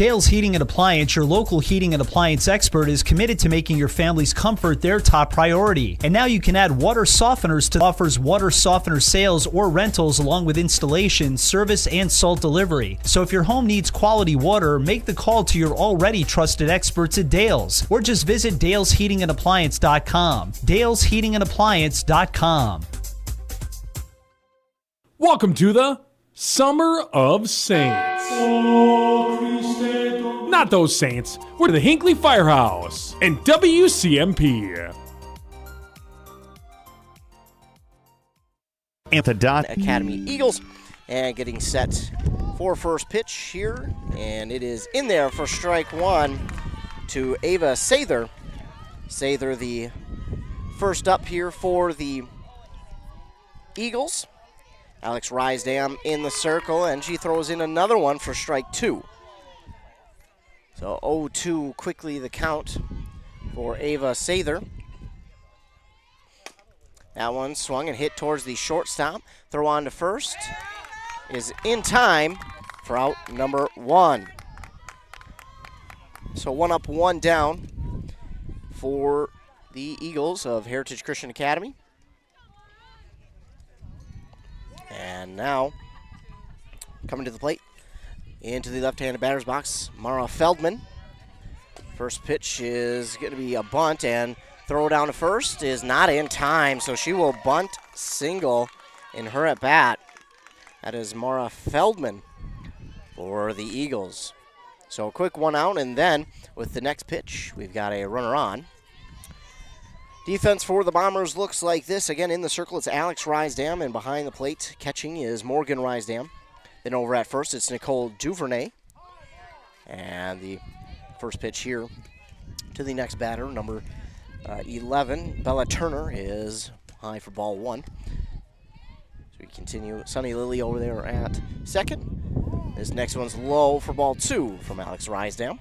Dale's Heating and Appliance, your local heating and appliance expert, is committed to making your family's comfort their top priority. And now you can add water softeners to offers water softener sales or rentals along with installation, service, and salt delivery. So if your home needs quality water, make the call to your already trusted experts at Dale's, or just visit dalesheatingandappliance.com. dalesheatingandappliance.com. Welcome to the Summer of Saints. Not those Saints. We're the Hinckley Firehouse and WCMP. Academy Eagles, and getting set for first pitch here, and it is in there for strike one to Ava Sather. Sather, the first up here for the Eagles. Alex Rysdam in the circle, and she throws in another one for strike two. So 0-2 quickly the count for Ava Sather. That one swung and hit towards the shortstop. Throw on to first is in time for out number one. So 1 up, 1 down for the Eagles of Heritage Christian Academy. And now, coming to the plate, into the left-handed batter's box, Mara Feldman. First pitch is going to be a bunt, and throw down to first is not in time, so she will bunt single in her at-bat. That is Mara Feldman for the Eagles. So a quick 1 out, and then with the next pitch, we've got a runner on. Defense for the Bombers looks like this. Again, in the circle, it's Alex Rysdam, and behind the plate, catching is Morgan Rysdam. Then over at first, it's Nicole Duvernay. And the first pitch here to the next batter, number 11, Bella Turner, is high for ball one. So we continue. Sunny Lily over there at second. This next one's low for ball two from Alex Rysdam.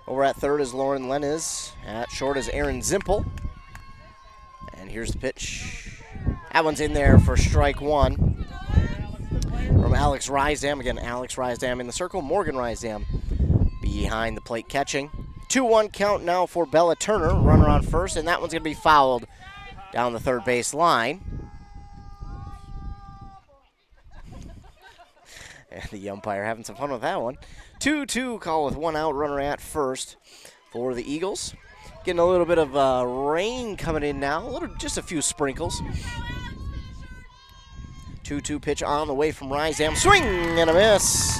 Over at third is Lauren Lenez. At short is Aaron Zimpel. And here's the pitch. That one's in there for strike one from Alex Rysdam. Again, Alex Rysdam in the circle. Morgan Rysdam behind the plate catching. 2-1 count now for Bella Turner. Runner on first, and that one's going to be fouled down the third base line. And the umpire having some fun with that one. 2-2 call with 1 out, runner at first for the Eagles. Getting a little bit of rain coming in now, just a few sprinkles. 2-2 pitch on the way from Rysdam. Swing and a miss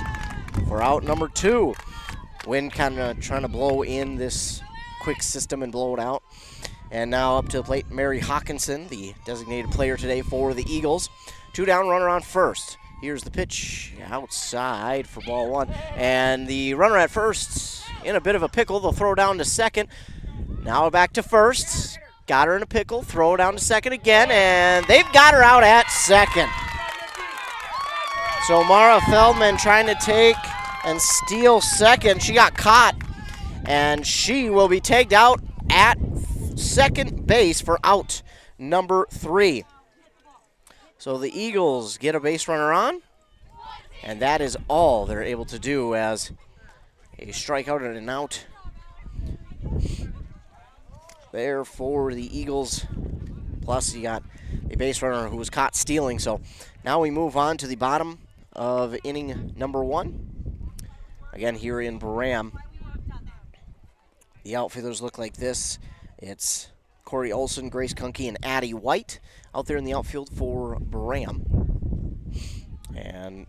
for out number 2. Wind kind of trying to blow in this quick system and blow it out. And now up to the plate, Mary Hawkinson, the designated player today for the Eagles. 2 down, runner on first. Here's the pitch outside for ball one. And the runner at first in a bit of a pickle. They'll throw down to second. Now back to first. Got her in a pickle. Throw down to second again. And they've got her out at second. So Mara Feldman trying to take and steal second. She got caught. And she will be tagged out at second base for out number 3. So the Eagles get a base runner on, and that is all they're able to do as a strikeout and an out there for the Eagles. Plus, you got a base runner who was caught stealing. So now we move on to the bottom of inning number 1. Again, here in Braham, the outfielders look like this. It's Corey Olson, Grace Kunke, and Addie White out there in the outfield for Braham. And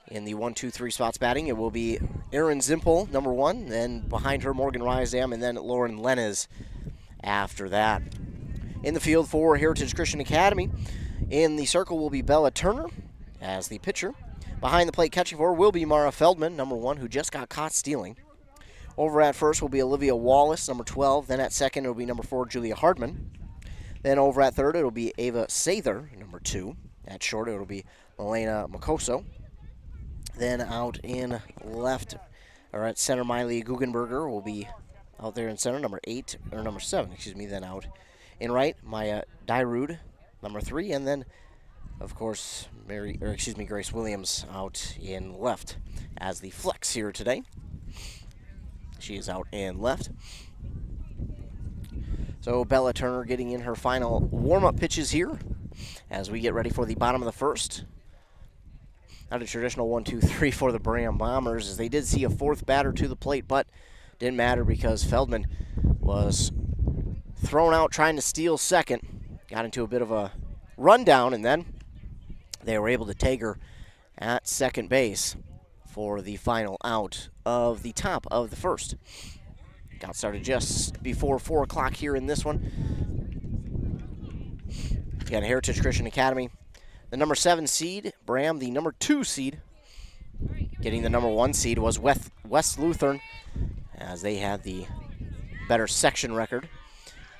in the 1, 2, 3 spots batting, it will be Erin Zimpel, number 1, then behind her Morgan Rysdam, and then Lauren Lenez after that. In the field for Heritage Christian Academy, in the circle will be Bella Turner as the pitcher. Behind the plate catching for her will be Mara Feldman, number 1, who just got caught stealing. Over at first will be Olivia Wallace, number 12. Then at second, it will be number 4, Julia Hardman. Then over at third, it will be Ava Sather, number 2. At short, it will be Elena Makoso. Then out in left, or at center, Miley Guggenberger will be out there in center, number 8, or number 7, excuse me. Then out in right, Maya Dyrud, number 3. And then Of course, Grace Williams out in left as the flex here today. She is out in left. So Bella Turner getting in her final warm-up pitches here as we get ready for the bottom of the first. Not a traditional 1-2-3 for the Braham Bombers, as they did see a fourth batter to the plate, but didn't matter because Feldman was thrown out trying to steal second. Got into a bit of a rundown, and then they were able to tag her at second base for the final out of the top of the first. Got started just before 4 o'clock here in this one. Again, Heritage Christian Academy, the number 7 seed. Braham, the number 2 seed. Getting the number 1 seed was West Lutheran, as they had the better section record.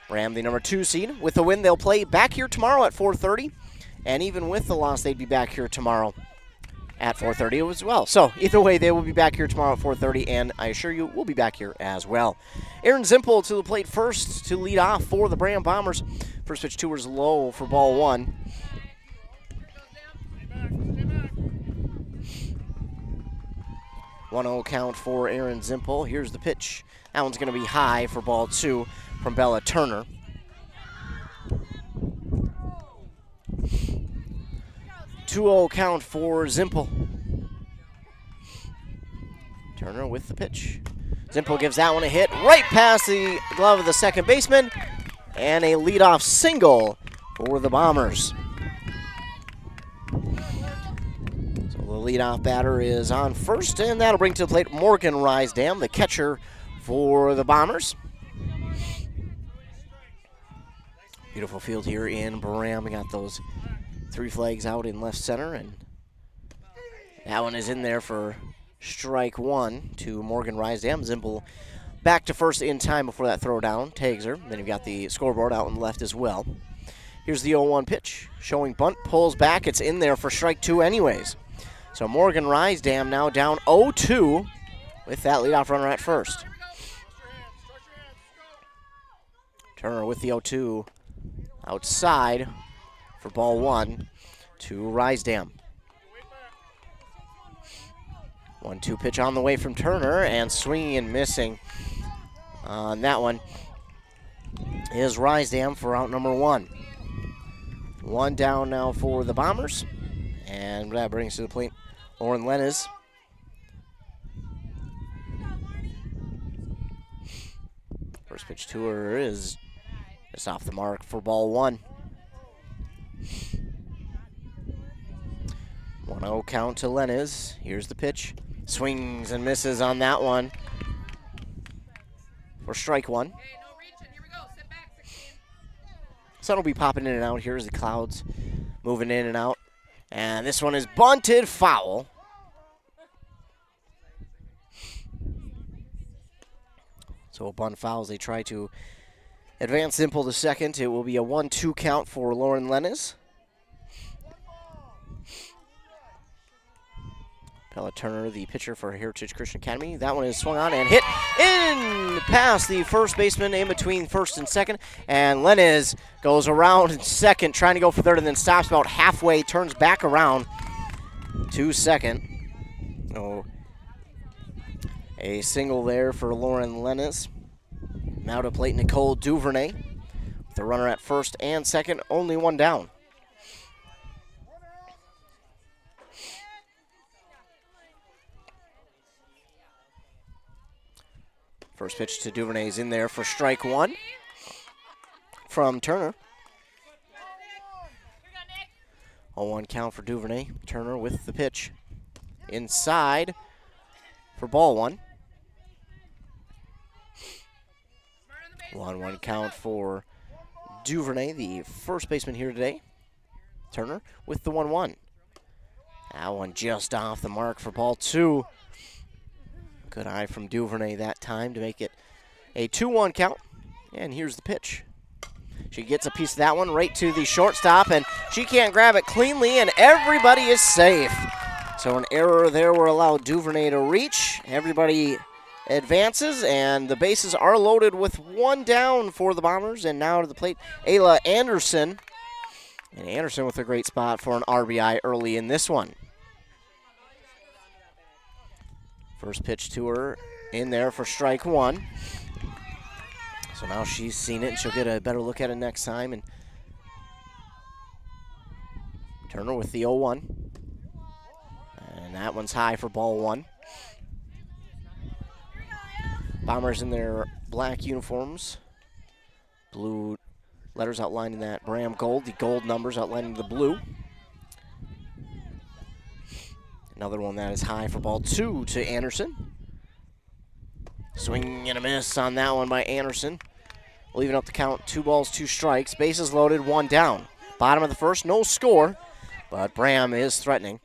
Braham, the number 2 seed. With the win, they'll play back here tomorrow at 4:30. And even with the loss, they'd be back here tomorrow at 4:30 as well. So either way, they will be back here tomorrow at 4:30, and I assure you we'll be back here as well. Aaron Zimpel to the plate first to lead off for the Braham Bombers. First pitch to her is low for ball 1. One-0 count for Aaron Zimpel. Here's the pitch. That one's going to be high for ball 2 from Bella Turner. Two-0 count for Zimpel. Turner with the pitch. Zimpel gives that one a hit right past the glove of the second baseman, and a leadoff single for the Bombers. So the leadoff batter is on first, and that'll bring to the plate Morgan Rysdam, the catcher for the Bombers. Beautiful field here in Braham. We got those 3 flags out in left center, and that one is in there for strike 1 to Morgan Rysdam. Zimpel back to first in time before that throw down. Tags her. Then you've got the scoreboard out on the left as well. Here's the 0-1 pitch. Showing bunt, pulls back. It's in there for strike 2 anyways. So Morgan Rysdam now down 0-2 with that leadoff runner at first. Turner with the 0-2 outside for ball 1 to Rysdam. 1-2 pitch on the way from Turner, and swinging and missing on that one is Rysdam for out number 1. 1 down now for the Bombers, and that brings to the plate Lauren Lennes. First pitch to her is just off the mark for ball 1. 1-0 count to Lennes. Here's the pitch. Swings and misses on that one for strike 1. Sun will be popping in and out here as the clouds moving in and out. And this one is bunted foul. So a bunt foul as they try to advance Zimpel to second. It will be a 1-2 count for Lauren Lennes. Bella Turner, the pitcher for Heritage Christian Academy. That one is swung on and hit in past the first baseman in between first and second. And Lennes goes around second, trying to go for third, and then stops about halfway, turns back around to second. Oh, a single there for Lauren Lennes. Now to plate Nicole Duvernay. With the runner at first and second, only 1 down. First pitch to Duvernay is in there for strike 1 from Turner. 0-1 count for Duvernay. Turner with the pitch inside for ball 1. 1-1 count for Duvernay, the first baseman here today. Turner with the 1-1. That one just off the mark for ball 2. Good eye from Duvernay that time to make it a 2-1 count. And here's the pitch. She gets a piece of that one right to the shortstop, and she can't grab it cleanly, and everybody is safe. So an error there will allow Duvernay to reach. Everybody advances, and the bases are loaded with 1 down for the Bombers. And now to the plate, Ayla Anderson And Anderson with a great spot for an RBI early in this one. First pitch to her in there for strike one. So now she's seen it, and she'll get a better look at it next time. And Turner with the 0-1. And that one's high for ball one. Bombers in their black uniforms. Blue letters outlining that Braham gold. The gold numbers outlining the blue. Another one that is high for ball two to Anderson. Swing and a miss on that one by Anderson. Leaving up the count, 2 balls, 2 strikes. Bases loaded, 1 down. Bottom of the first, no score, but Braham is threatening.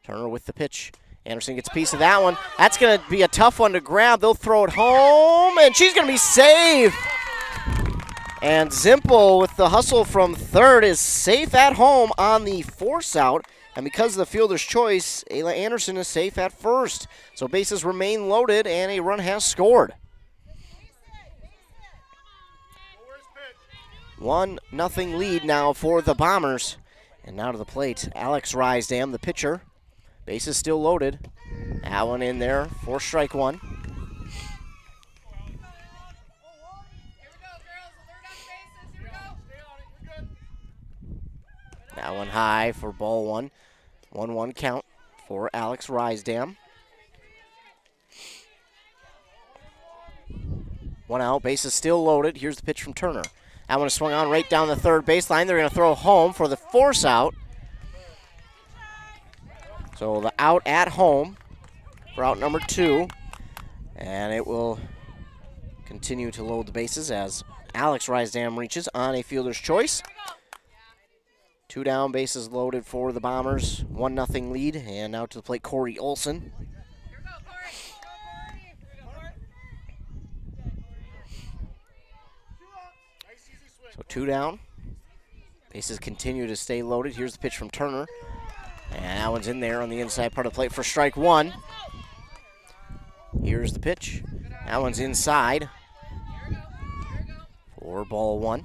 Turner with the pitch. Anderson gets a piece of that one. That's going to be a tough one to grab. They'll throw it home, and she's going to be safe. And Zimpel with the hustle from third is safe at home on the force out. And because of the fielder's choice, Ayla Anderson is safe at first. So bases remain loaded, and a run has scored. 1-0 lead now for the Bombers. And now to the plate, Alex Rysdam, the pitcher. Bases still loaded. That one in there for strike one. That one high for ball one. 1-1 count for Alex Rysdam. 1 out, bases still loaded. Here's the pitch from Turner. That one is swung on right down the third baseline. They're going to throw home for the force out. So the out at home for out number 2. And it will continue to load the bases as Alex Rysdam reaches on a fielder's choice. 2 down, bases loaded for the Bombers. 1-0 lead, and now to the plate, Corey Olson. So 2 down. Bases continue to stay loaded. Here's the pitch from Turner. And that one's in there on the inside part of the plate for strike one. Here's the pitch. That one's inside for ball one.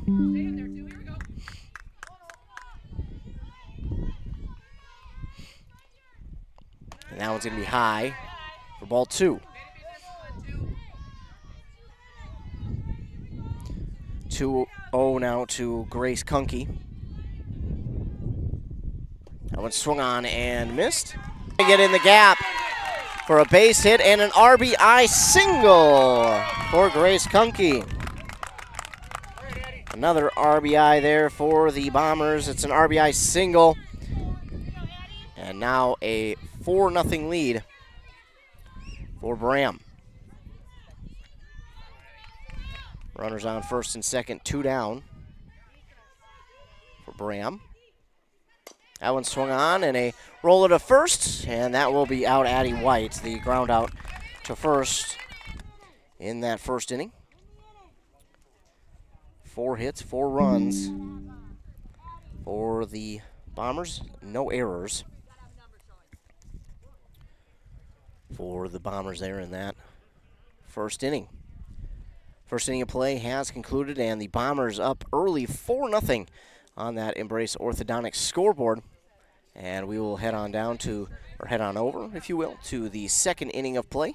And that one's going to be high for ball two. 2-0 now to Grace Kunke. That one swung on and missed. Get in the gap for a base hit and an RBI single for Grace Kunke. Another RBI there for the Bombers. It's an RBI single. And now a 4-0 lead for Braham. Runners on first and second, 2 down for Braham. That one swung on and a roller to first, and that will be out. Addie White, the ground out to first in that first inning. 4 hits, 4 runs for the Bombers. No errors for the Bombers there in that first inning. First inning of play has concluded, and the Bombers up early 4-0 on that Embrace Orthodontics scoreboard. And we will head on down to, or head on over, if you will, to the second inning of play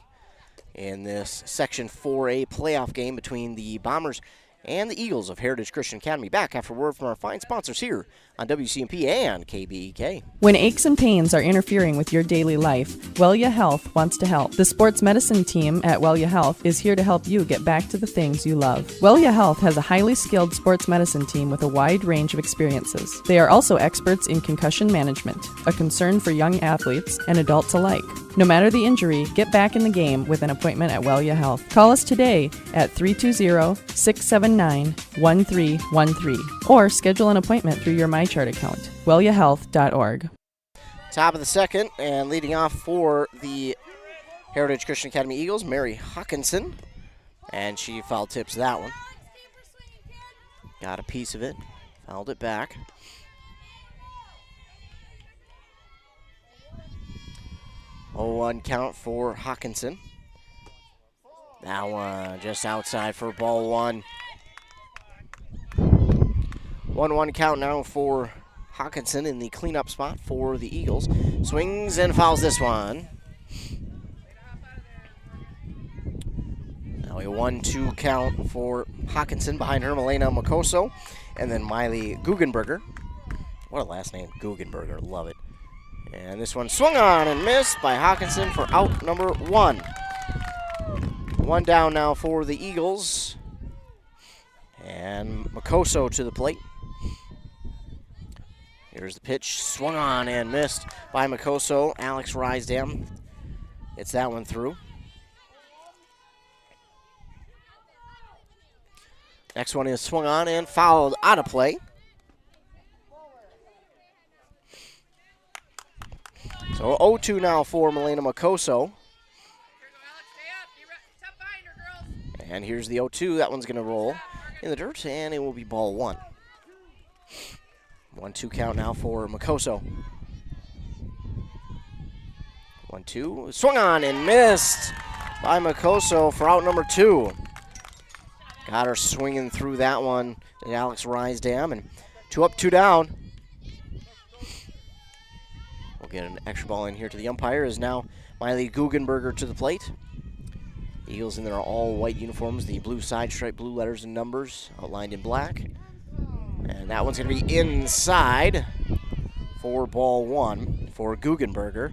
in this Section 4A playoff game between the Bombers and the Eagles of Heritage Christian Academy. Back after word from our fine sponsors here on WCMP and KBEK. When aches and pains are interfering with your daily life, Wellia Health wants to help. The sports medicine team at Wellia Health is here to help you get back to the things you love. Wellia Health has a highly skilled sports medicine team with a wide range of experiences. They are also experts in concussion management, a concern for young athletes and adults alike. No matter the injury, get back in the game with an appointment at Wellia Health. Call us today at 320-679-1313 or schedule an appointment through your MyChart account, welliahealth.org. Top of the second, and leading off for the Heritage Christian Academy Eagles, Mary Hawkinson. And she foul tips that one. Got a piece of it, fouled it back. 0-1 count for Hawkinson. That one just outside for ball one. 1 1-1 count now for Hawkinson in the cleanup spot for the Eagles. Swings and fouls this one. Now a 1-2 count for Hawkinson. Behind her, Milena Makoso, and then Miley Guggenberger. What a last name, Guggenberger. Love it. And this one swung on and missed by Hawkinson for out number 1. 1 down now for the Eagles. And Makoso to the plate. Here's the pitch, swung on and missed by Makoso. Alex Rysdam gets that one through. Next one is swung on and fouled out of play. So 0-2 now for Milena Makoso. And here's the 0-2. That one's going to roll in the dirt, and it will be ball 1. 1-2 count now for Makoso. 1-2. Swung on and missed by Makoso for out number 2. Got her swinging through that one to Alex Rysdam, and 2 up, 2 down. We'll get an extra ball in here to the umpire. Is now Miley Guggenberger to the plate. Eagles in their all-white uniforms, the blue side stripe, blue letters and numbers outlined in black. And that one's going to be inside for ball 1 for Guggenberger.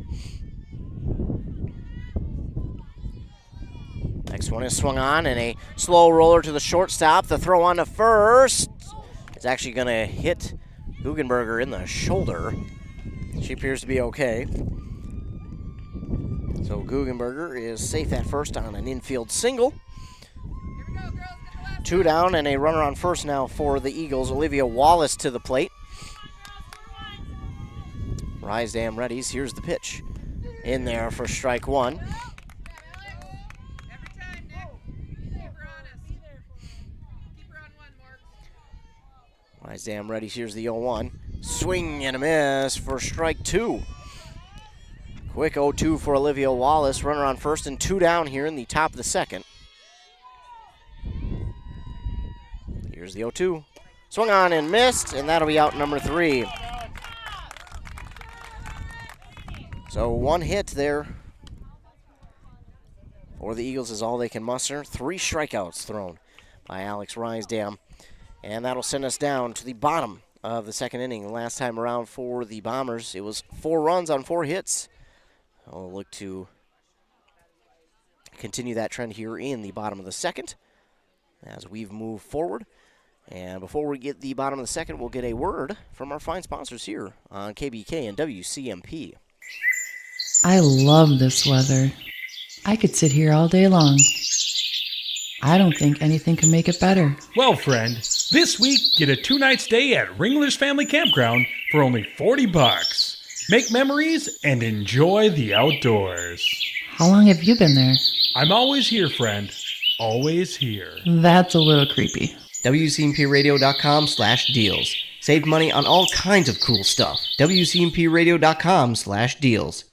Next one is swung on, and a slow roller to the shortstop. The throw on to first is actually going to hit Guggenberger in the shoulder. She appears to be okay. So Guggenberger is safe at first on an infield single. 2 down and a runner on first now for the Eagles. Olivia Wallace to the plate. Rysdam readies. Here's the pitch. In there for strike 1. Rysdam ready. Here's the 0-1. Swing and a miss for strike 2. Quick 0-2 for Olivia Wallace. Runner on first and 2 down here in the top of the second. Here's the 0-2. Swung on and missed, and that'll be out number 3. So 1 hit there for the Eagles is all they can muster. 3 strikeouts thrown by Alex Rysdam. And that'll send us down to the bottom of the second inning. Last time around for the Bombers, it was 4 runs on 4 hits. I'll look to continue that trend here in the bottom of the second as we've moved forward. And before we get the bottom of the second, we'll get a word from our fine sponsors here on KBK and WCMP. I love this weather. I could sit here all day long. I don't think anything can make it better. Well, friend, this week get a 2-night stay at Ringler's Family Campground for only $40. Make memories and enjoy the outdoors. How long have you been there? I'm always here, friend. Always here. That's a little creepy. WCMPradio.com/deals. Save money on all kinds of cool stuff. WCMPradio.com/deals.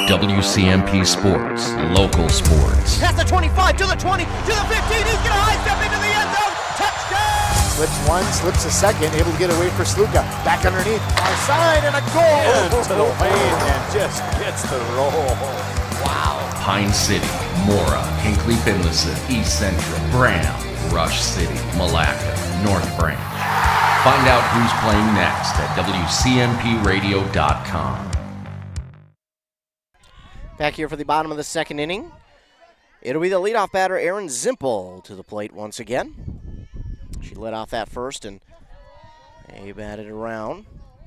WCMP Sports, local sports. Past the 25, to the 20, to the 15. He's going to high step into the end zone. Touchdown! Slips one, slips a second, able to get away for Sluka. Back underneath, our side, and a goal! To the lane and just gets the roll. Wow. Pine City, Mora, Hinkley Finlayson, East Central, Braham, Rush City, Malacca, North Branch. Find out who's playing next at WCMPradio.com. Back here for the bottom of the second inning. It'll be the leadoff batter, Erin Zimpel, to the plate once again. She led off that first and they batted around.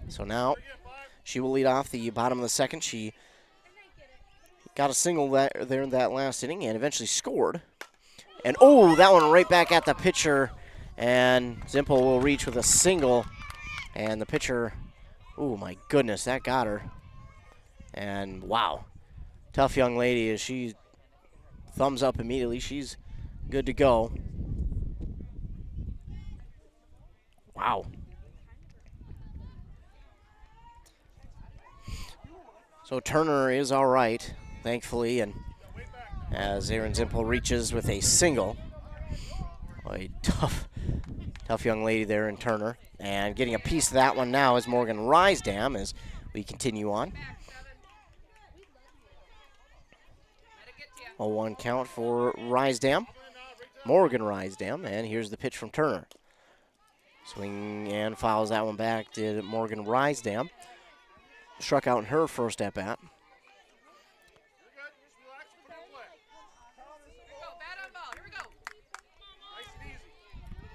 So now she will lead off the bottom of the second. She got a single there in that last inning and eventually scored. And oh, that one right back at the pitcher. And Zimpel will reach with a single. And the pitcher, oh my goodness, that got her. And wow. Tough young lady as she thumbs up immediately. She's good to go. Wow. So Turner is all right, thankfully, and as Erin Zimpel reaches with a single. A tough Tough young lady there in Turner. And getting a piece of that one now is Morgan Rysdam as we continue on. 0-1 count for Rysdam. Morgan Rysdam, and here's the pitch from Turner. Swing and fouls that one back to Morgan Rysdam. Struck out in her first at-bat.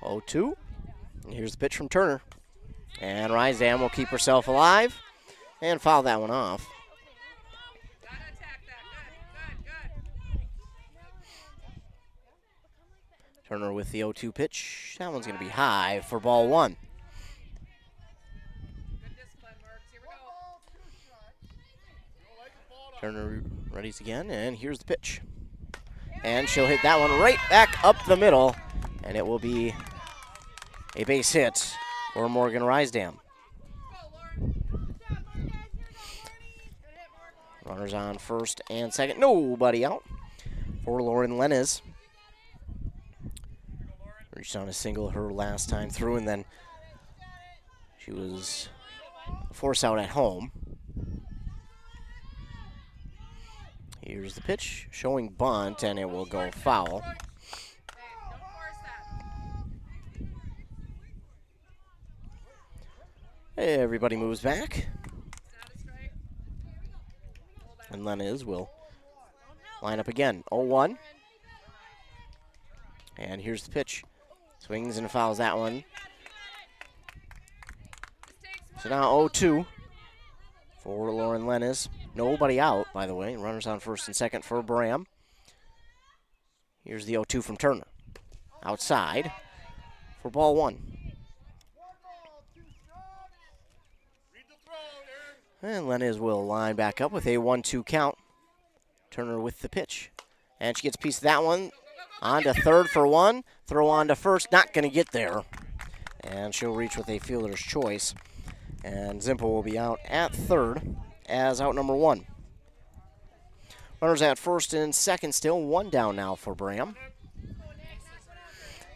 0-2. And here's the pitch from Turner. And Rysdam will keep herself alive and foul that one off. Turner with the 0-2 pitch. That one's going to be high for ball one. Turner readies again, and here's the pitch. And she'll hit that one right back up the middle, and it will be a base hit for Morgan Rysdam. Runners on first and second. Nobody out for Lauren Lenez. Reached on a single her last time through, and then she was forced out at home. Here's the pitch, showing bunt, and it will go foul. Everybody moves back. And Lenez will line up again. 0-1. And here's the pitch. Swings and fouls that one. So now 0-2 for Lauren Lenez. Nobody out, by the way. Runners on first and second for Braham. Here's the 0-2 from Turner. Outside for ball one. And Lenez will line back up with a 1-2 count. Turner with the pitch. And she gets a piece of that one. On to third for one. Throw on to first. Not going to get there. And she'll reach with a fielder's choice. And Zimpa will be out at third as out number one. Runners at first and second still. One down now for Braham.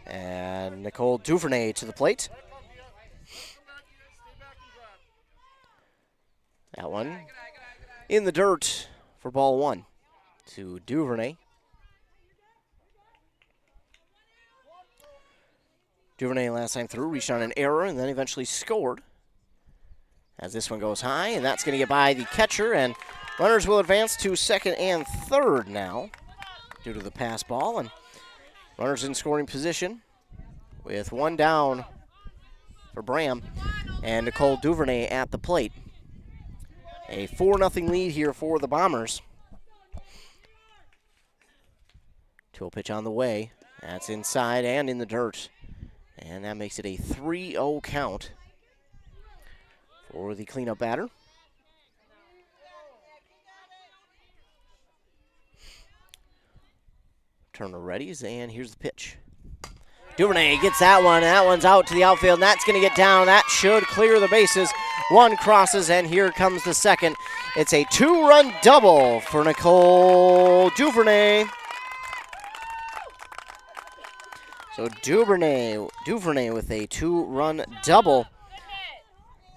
And Nicole Duvernay to the plate. That one in the dirt for ball one to Duvernay. Duvernay last time through reached on an error and then eventually scored. As this one goes high, and that's going to get by the catcher, and runners will advance to second and third now due to the pass ball, and runners in scoring position with one down for Braham and Nicole Duvernay at the plate. A 4-0 lead here for the Bombers. 2-0 pitch on the way. That's inside and in the dirt. And that makes it a 3-0 count for the cleanup batter. Turner readies, and here's the pitch. Duvernay gets that one. That one's out to the outfield, and that's going to get down. That should clear the bases. One crosses, and here comes the second. It's a 2-run double for Nicole Duvernay. So Duvernay with a 2-run double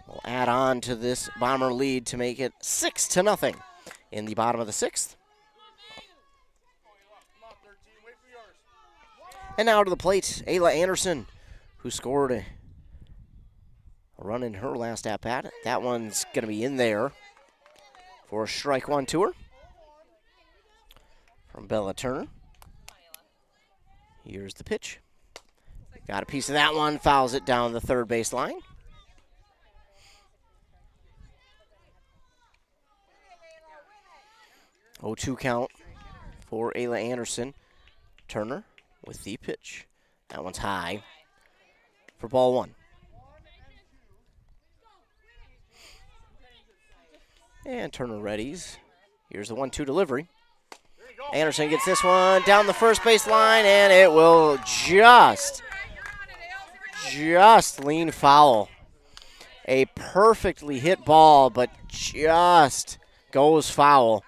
will add on to this Bomber lead to make it 6-0 in the bottom of the sixth. And now to the plate, Ayla Anderson, who scored a run in her last at-bat. That one's going to be in there for a strike one to her from Bella Turner. Here's the pitch. Got a piece of that one, fouls it down the third base line. Oh, 2 count for Ayla Anderson. Turner with the pitch. That one's high for ball one. And Turner readies. Here's the 1-2 delivery. Anderson gets this one down the first base line, and it will just lean foul. A perfectly hit ball, but just goes foul.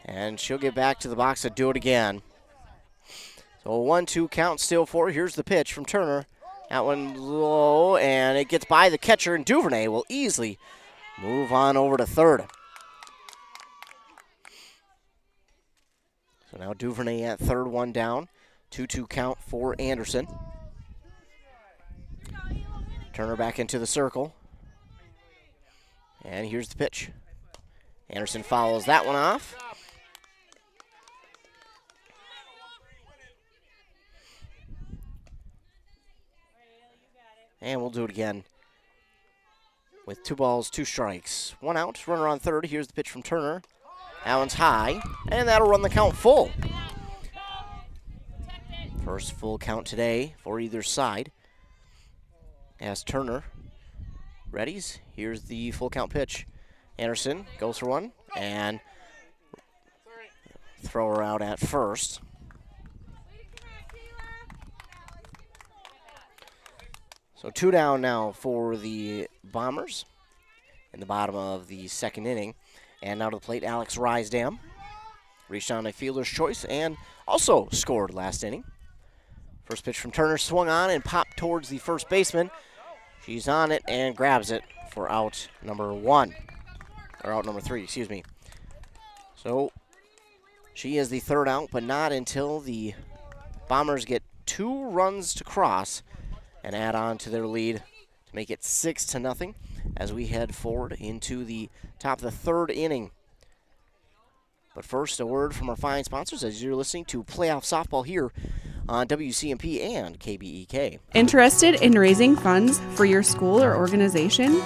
And she'll get back to the box to do it again. So a 1-2 count still for her. Here's the pitch from Turner. That one low, and it gets by the catcher, and Duvernay will easily move on over to third. So now Duvernay at third, one down. 2-2 count for Anderson. Turner back into the circle. And here's the pitch. Anderson fouls that one off. And we'll do it again with 2 balls, 2 strikes. 1 out, runner on third. Here's the pitch from Turner. That one's high, and that'll run the count full. First full count today for either side. As Turner readies, here's the full count pitch. Anderson goes for one, and throw her out at first. So 2 down now for the Bombers in the bottom of the second inning. And now to the plate, Alex Rysdam. Reached on a fielder's choice and also scored last inning. First pitch from Turner swung on and popped towards the first baseman. She's on it and grabs it for out number 1. Or out number 3, excuse me. So she is the third out, but not until the Bombers get 2 runs to cross and add on to their lead to make it 6-0 as we head forward into the top of the third inning. But first, a word from our fine sponsors as you're listening to Playoff Softball here on WCMP and KBEK. Interested in raising funds for your school or organization?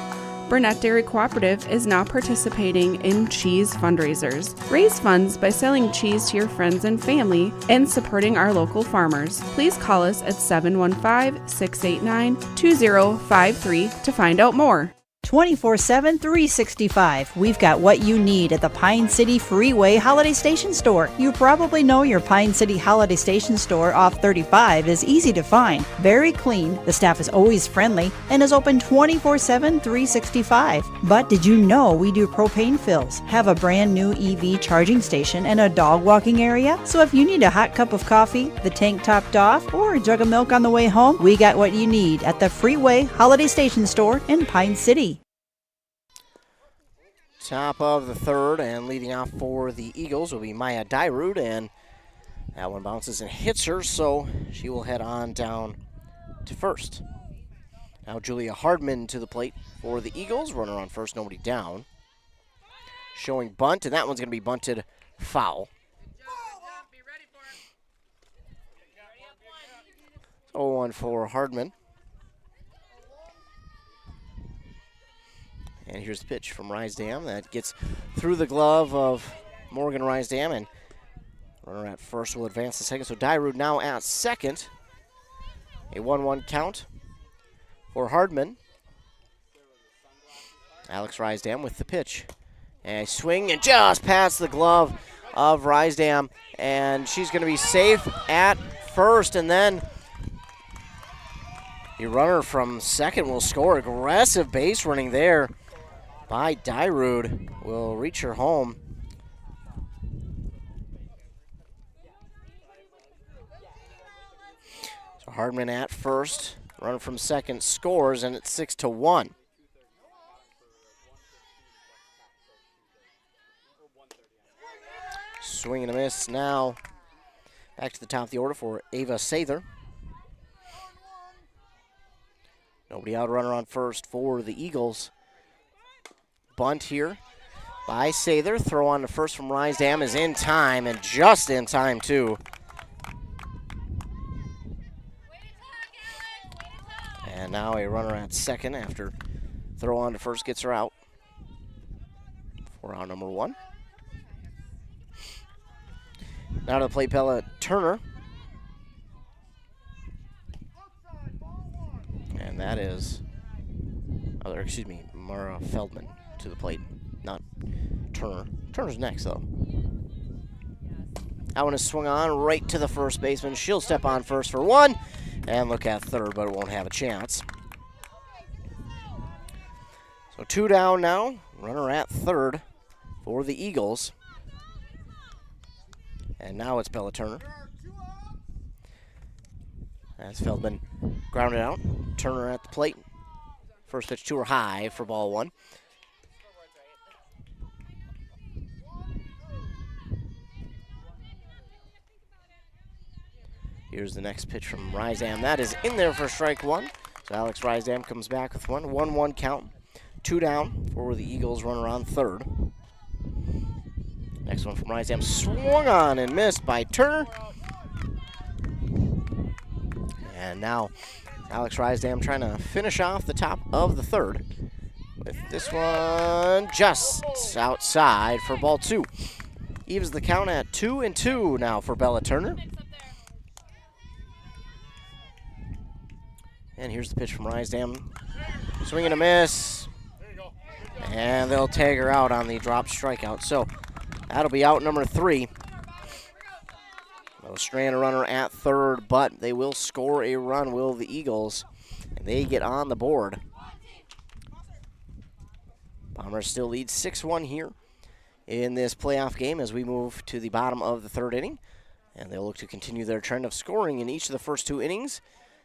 Burnett Dairy Cooperative is now participating in cheese fundraisers. Raise funds by selling cheese to your friends and family and supporting our local farmers. Please call us at 715-689-2053 to find out more. 24/7, 365. We've got what you need at the Pine City Freeway Holiday Station Store. You probably know your Pine City Holiday Station Store off 35 is easy to find, very clean, the staff is always friendly, and is open 24/7, 365. But did you know we do propane fills, have a brand new EV charging station, and a dog walking area? So if you need a hot cup of coffee, the tank topped off, or a jug of milk on the way home, we got what you need at the Freeway Holiday Station Store in Pine City. Top of the third, and leading off for the Eagles will be Maya Dyrud, and that one bounces and hits her, so she will head on down to first. Now Julia Hardman to the plate for the Eagles. Runner on first, nobody down. Showing bunt, and that one's going to be bunted foul. So 0-1 for Hardman. And here's the pitch from Rysdam that gets through the glove of Morgan Rysdam, and runner at first will advance to second. So Dyrud now at second. A 1-1 count for Hardman. Alex Rysdam with the pitch. And a swing and just past the glove of Rysdam, and she's going to be safe at first, and then the runner from second will score. Aggressive base running there by Dyrud will reach her home. So Hardman at first, runner from second scores, and it's 6-1. Swing and a miss now. Back to the top of the order for Ava Sather. Nobody out, runner on first for the Eagles. Bunt here by Sather. Throw on to first from Rysdam is in time, and just in time, too. And now a runner at second after throw on to first gets her out for out number 1. Now to the plate, Bella Turner. And that is, Mara Feldman to the plate, not Turner. Turner's next, though. That one is swung on right to the first baseman. She'll step on first for one and look at third, but it won't have a chance. So 2 down now. Runner at third for the Eagles. And now it's Bella Turner. As Feldman Grounded out. Turner at the plate. First pitch to her high for ball one. Here's the next pitch from Rysam. That is in there for strike one. So Alex Rysam comes back with one. 1-1 count. 2 down for the Eagles, runner on third. Next one from Rysam. Swung on and missed by Turner. And now Alex Rysam trying to finish off the top of the third. With this one just outside for ball two. Evens the count at 2-2 now for Bella Turner. And here's the pitch from Rysam. Swing and a miss. And they'll tag her out on the drop strikeout. So that'll be out number 3. They'll strand a runner at third, but they will score a run, will the Eagles. And they get on the board. Bombers still lead 6-1 here in this playoff game as we move to the bottom of the third inning. And they'll look to continue their trend of scoring in each of the first 2 innings.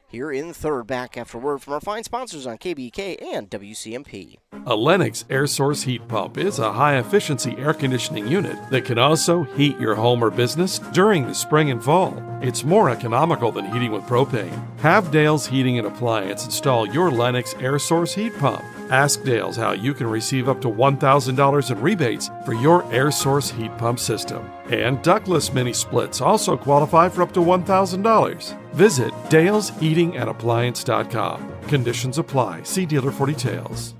Here in third, back after word from our fine sponsors on KBK and WCMP. A Lennox air source heat pump is a high-efficiency air conditioning unit that can also heat your home or business during the spring and fall. It's more economical than heating with propane. Have Dale's Heating and Appliance install your Lennox air source heat pump. Ask Dale's how you can receive up to $1,000 in rebates for your air source heat pump system. And ductless mini splits also qualify for up to $1,000. Visit dalesheatingandappliance.com. Conditions apply. See dealer for details.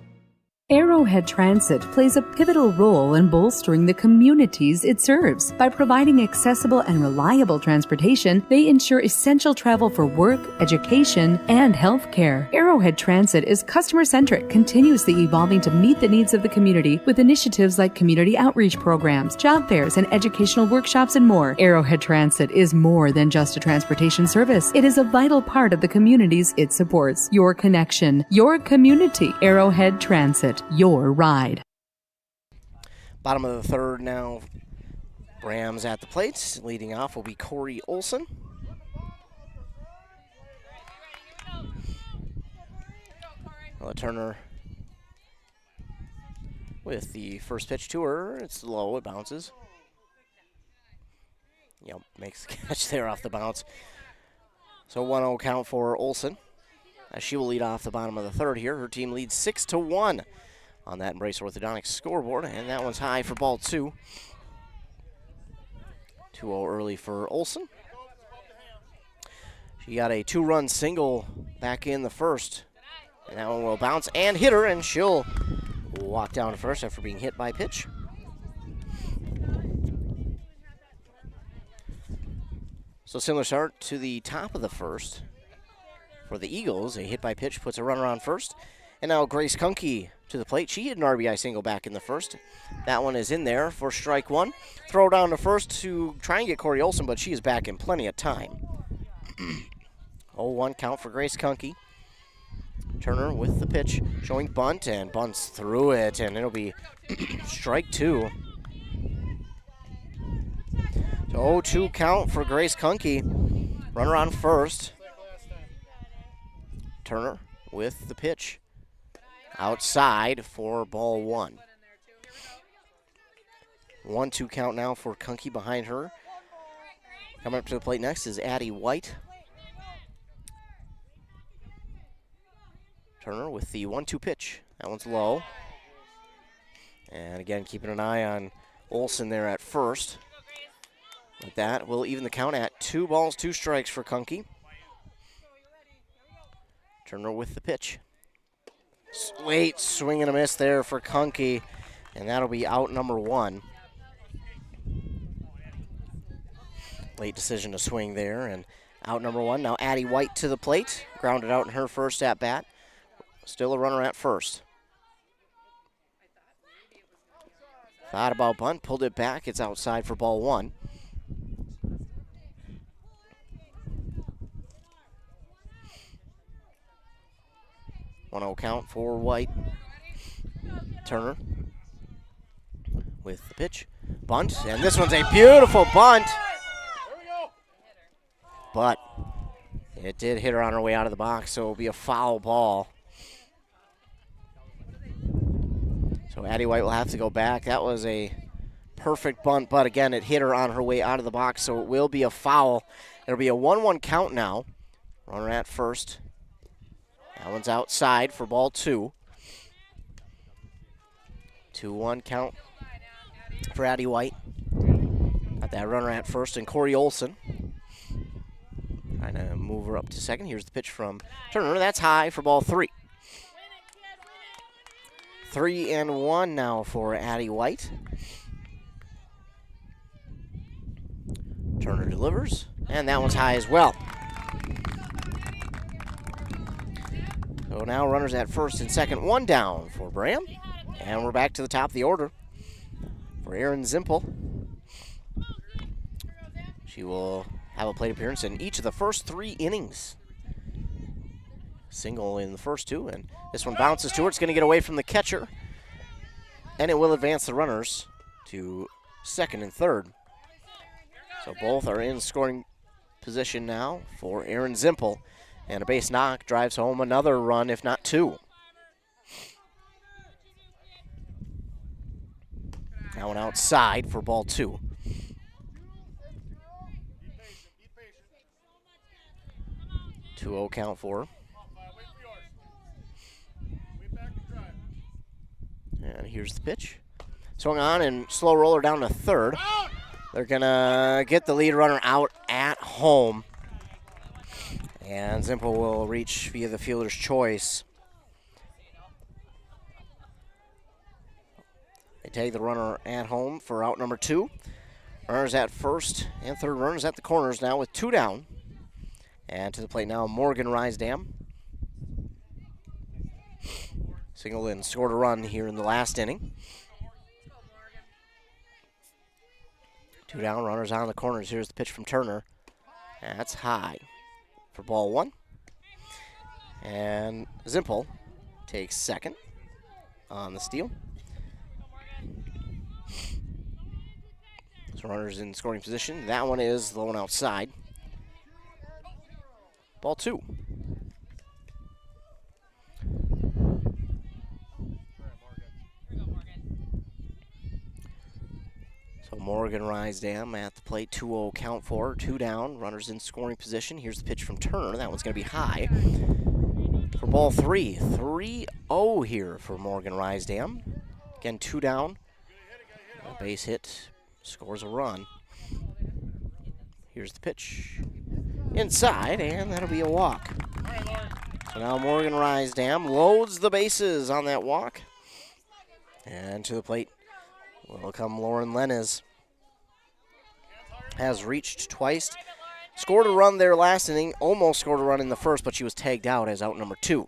Arrowhead Transit plays a pivotal role in bolstering the communities it serves. By providing accessible and reliable transportation, they ensure essential travel for work, education, and healthcare. Arrowhead Transit is customer-centric, continuously evolving to meet the needs of the community with initiatives like community outreach programs, job fairs, and educational workshops and more. Arrowhead Transit is more than just a transportation service. It is a vital part of the communities it supports. Your connection, your community. Arrowhead Transit. Your ride. Bottom of the third now. Braham's at the plate. Leading off will be Corey Olson. Turner with the first pitch to her. It's low. It bounces. Yep, makes the catch there off the bounce. So 1-0 count for Olson. As she will lead off the bottom of the third here. Her team leads 6-1 on that Embrace Orthodontics scoreboard, and that one's high for ball 2. 2-0 early for Olson. She got a 2-run single back in the first, and that one will bounce and hit her, and she'll walk down to first after being hit by pitch. So similar start to the top of the first. For the Eagles, a hit by pitch puts a runner on first. And now Grace Kunke to the plate. She hit an RBI single back in the first. That one is in there for strike one. Throw down to first to try and get Corey Olson, but she is back in plenty of time. 0-1 count for Grace Kunke. Turner with the pitch, showing bunt, and bunts through it, and it'll be strike 2. So 0-2 count for Grace Kunke. Runner on first. Turner with the pitch. Outside for ball 1. 1-2 count now for Kunke behind her. Coming up to the plate next is Addie White. Turner with the 1-2 pitch. That one's low. And again, keeping an eye on Olson there at first. With that, we'll even the count at 2 balls, 2 strikes for Kunke. Turner with the pitch. Late swing and a miss there for Kunke, and that'll be out number 1. Late decision to swing there, and out number 1. Now Addie White to the plate. Grounded out in her first at bat. Still a runner at first. Thought about bunt, pulled it back. It's outside for ball 1. One-0 count for White. Turner with the pitch. Bunt, and this one's a beautiful bunt. But It did hit her on her way out of the box, so it'll be a foul ball. So Addie White will have to go back. That was a perfect bunt, but again, it hit her on her way out of the box, so it will be a foul. It'll be a 1-1 count now. Runner at first. That one's outside for ball 2. 2-1 count for Addie White. Got that runner at first, and Corey Olson trying to move her up to second. Here's the pitch from Turner. That's high for ball 3. 3-1 now for Addie White. Turner delivers, and that one's high as well. So now runners at first and second, 1 down for Braham. And we're back to the top of the order for Erin Zimpel. She will have a plate appearance in each of the first 3 innings. Single in the first 2, and this one bounces to her. It's going to get away from the catcher, and it will advance the runners to second and third. So both are in scoring position now for Erin Zimpel, and a base knock drives home another run, if not 2. That one outside for ball 2. Two-0 count for her. And here's the pitch. Swung on and slow roller down to third. They're going to get the lead runner out at home. And Zimpel will reach via the fielder's choice. They take the runner at home for out number 2. Runners at first and third, runners at the corners now with 2 down. And to the plate now, Morgan Rysdam. Singled in, scored a run here in the last inning. 2 down, runners on the corners. Here's the pitch from Turner. That's high for ball 1. And Zimpel takes second on the steal. So runners in scoring position. That one is low and outside. Ball 2. So Morgan Rysdam at the plate, 2-0 count for her, 2 down, runners in scoring position. Here's the pitch from Turner. That one's going to be high for ball 3. 3-0 here for Morgan Rysdam. Again, 2 down. A base hit, scores a run. Here's the pitch. Inside, and that'll be a walk. So now Morgan Rysdam loads the bases on that walk. And to the plate will come Lauren Lenez. Has reached twice. Scored a run there last inning. Almost scored a run in the first, but she was tagged out as out number 2.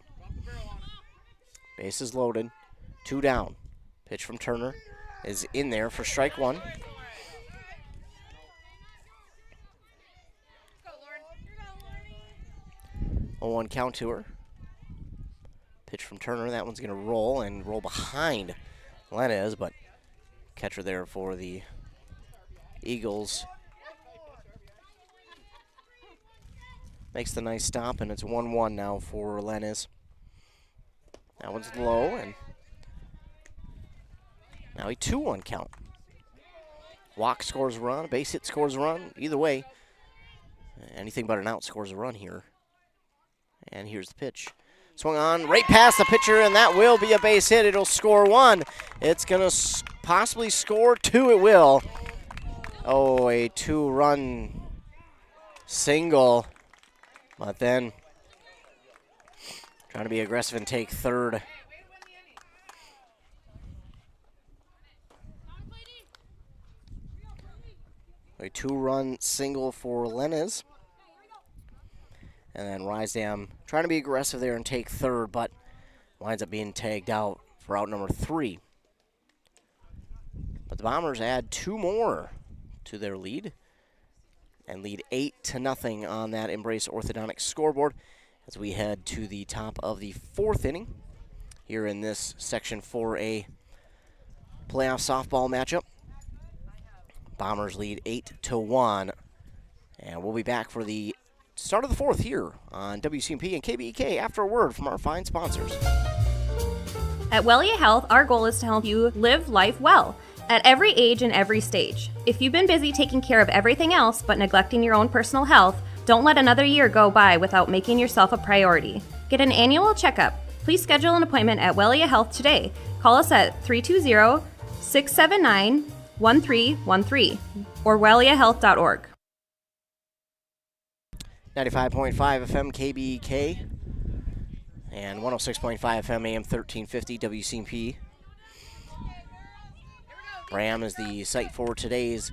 Bases loaded. 2 down. Pitch from Turner is in there for strike 1. 0-1 count to her. Pitch from Turner. That one's going to roll and roll behind Lenez, but catcher there for the Eagles makes the nice stop, and it's 1-1 now for Lenez. That one's low, and now a 2-1 count. Walk scores a run, a base hit scores a run. Either way, anything but an out scores a run here. And here's the pitch. Swung on right past the pitcher, and that will be a base hit. It'll score 1. It's going to possibly score 2. It will. Oh, a 2-run single. But then trying to be aggressive and take third. A 2-run single for Lenez. And then Rysdam trying to be aggressive there and take third, but winds up being tagged out for out number 3. But the Bombers add 2 more to their lead and lead 8-0 on that Embrace Orthodontics scoreboard as we head to the top of the 4th inning here in this Section 4A playoff softball matchup. Bombers lead 8-1, and we'll be back for the start of the fourth here on WCMP and KBEK after a word from our fine sponsors. At Wellia Health, our goal is to help you live life well at every age and every stage. If you've been busy taking care of everything else but neglecting your own personal health, don't let another year go by without making yourself a priority. Get an annual checkup. Please schedule an appointment at Wellia Health today. Call us at 320-679-1313 or welliahealth.org. 95.5 FM KBEK and 106.5 FM AM 1350 WCMP. Braham is the site for today's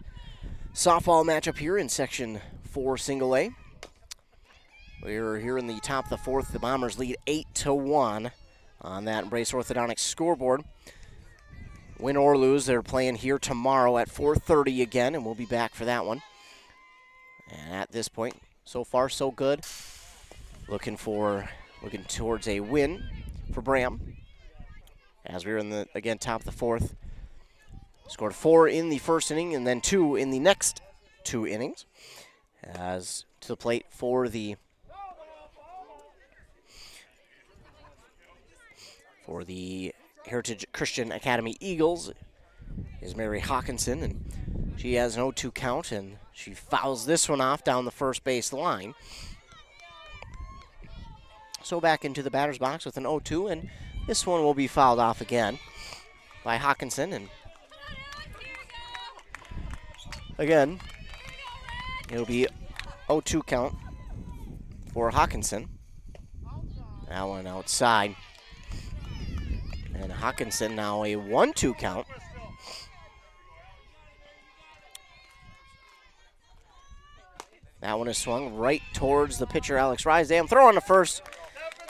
softball matchup here in Section 4 Single A. We're here in the top of the fourth. The Bombers lead 8-1 on that Embrace Orthodontics scoreboard. Win or lose, they're playing here tomorrow at 4:30 again, and we'll be back for that one. And at this point, so far so good. Looking towards a win for Braham. As we're in the, again, top of the fourth. Scored 4 in the first inning and then 2 in the next 2 innings. As to the plate for the Heritage Christian Academy Eagles is Mary Hawkinson, and she has an 0-2 count, and she fouls this one off down the first base line. So back into the batter's box with an 0-2, and this one will be fouled off again by Hawkinson, and again, it'll be 0-2 count for Hawkinson. That one outside. And Hawkinson now a 1-2 count. That one is swung right towards the pitcher, Alex Rysdam. Throw on the first,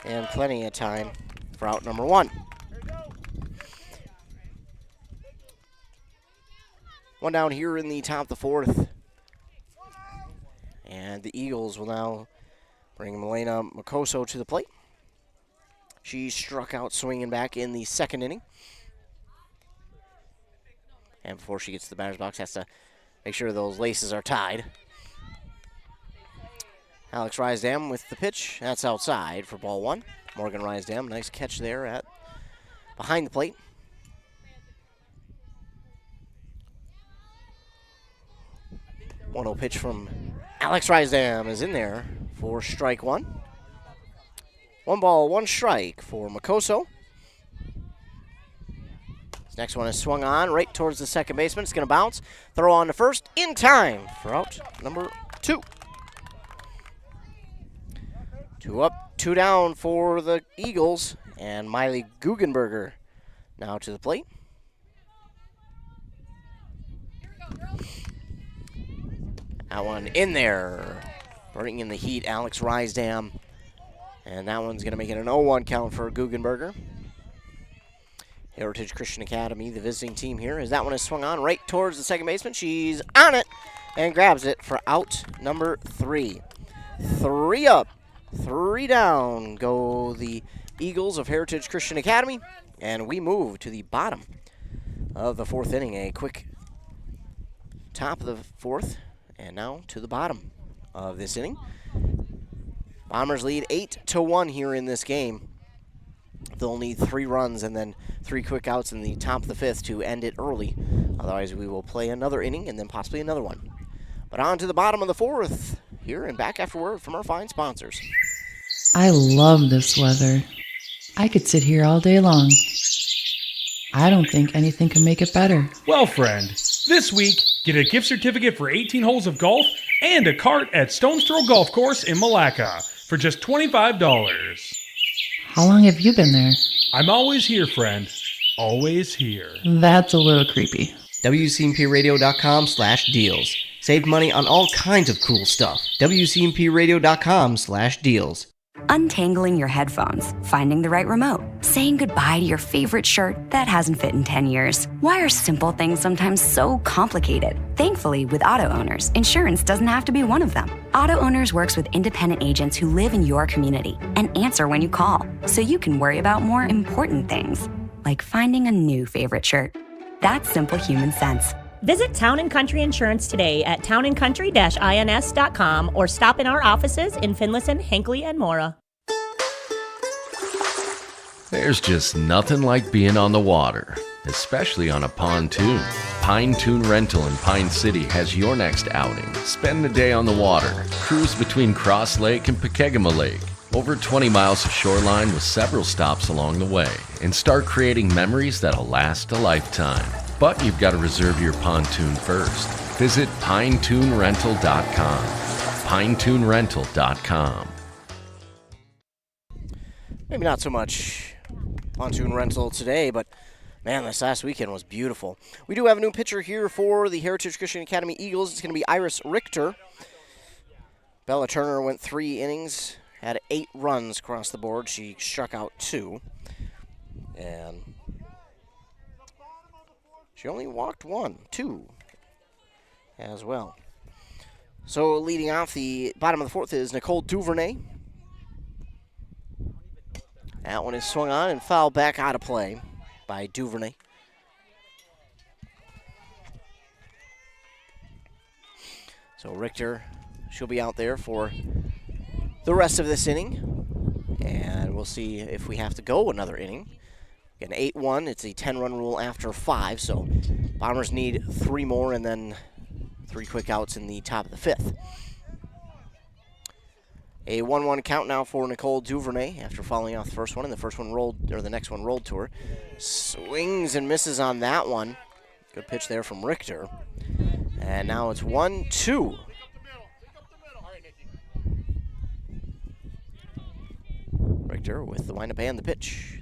and plenty of time for out number 1. One down here in the top of the fourth. And the Eagles will now bring Milena Makoso to the plate. She struck out swinging back in the second inning. And before she gets to the batter's box, has to make sure those laces are tied. Alex Rysdam with the pitch. That's outside for ball 1. Morgan Rysdam, nice catch there at behind the plate. One-oh pitch from Alex Rysdam is in there for strike 1. 1 ball, 1 strike for Makoso. This next one is swung on right towards the second baseman. It's going to bounce. Throw on to first in time for out number 2. 2 up, 2 down for the Eagles. And Miley Guggenberger now to the plate. That one in there. Bringing in the heat, Alex Rysdam. And that one's going to make it an 0-1 count for Guggenberger. Heritage Christian Academy, the visiting team here, as that one is swung on right towards the second baseman. She's on it and grabs it for out number 3. 3 up, 3 down go the Eagles of Heritage Christian Academy. And we move to the bottom of the fourth inning. A quick top of the fourth, and now to the bottom of this inning. Bombers lead 8-1 here in this game. They'll need 3 runs and then 3 quick outs in the top of the fifth to end it early. Otherwise, we will play another inning and then possibly another one. But on to the bottom of the fourth here, and back after word from our fine sponsors. I love this weather. I could sit here all day long. I don't think anything can make it better. Well, friend, this week, get a gift certificate for 18 holes of golf and a cart at Stone's Throw Golf Course in Malacca for just $25. How long have you been there? I'm always here, friend. Always here. That's a little creepy. WCMPradio.com/deals. Save money on all kinds of cool stuff. WCMPradio.com/deals. Untangling your headphones, finding the right remote, saying goodbye to your favorite shirt that hasn't fit in 10 years. Why are simple things sometimes so complicated? Thankfully, with auto owners, insurance doesn't have to be one of them. Auto Owners works with independent agents who live in your community and answer when you call, so you can worry about more important things, like finding a new favorite shirt. That's simple human sense. Visit Town & Country Insurance today at townandcountry-ins.com or stop in our offices in Finlayson, Hinckley, and Mora. There's just nothing like being on the water, especially on a pontoon. Pine-Toon Rental in Pine City has your next outing. Spend the day on the water. Cruise between Cross Lake and Pekegama Lake. Over 20 miles of shoreline with several stops along the way. And start creating memories that'll last a lifetime. But you've got to reserve your pontoon first. Visit pinetoonrental.com. pinetoonrental.com. Maybe not so much pontoon rental today, but man, this last weekend was beautiful. We do have a new pitcher here for the Heritage Christian Academy Eagles. It's going to be Iris Richter. Bella Turner went 3 innings, had 8 runs across the board. She struck out 2. And she only walked 2 as well. So leading off the bottom of the 4th is Nicole Duvernay. That one is swung on and fouled back out of play by Duvernay. So Richter, she'll be out there for the rest of this inning. And we'll see if we have to go another inning. Again, 8-1. It's a 10-run rule after 5. So Bombers need 3 more and then 3 quick outs in the top of the 5th. A 1-1 count now for Nicole Duvernay after fouling off the first one, and the next one rolled to her. Swings and misses on that one. Good pitch there from Richter. And now it's 1-2. Richter with the windup and the pitch.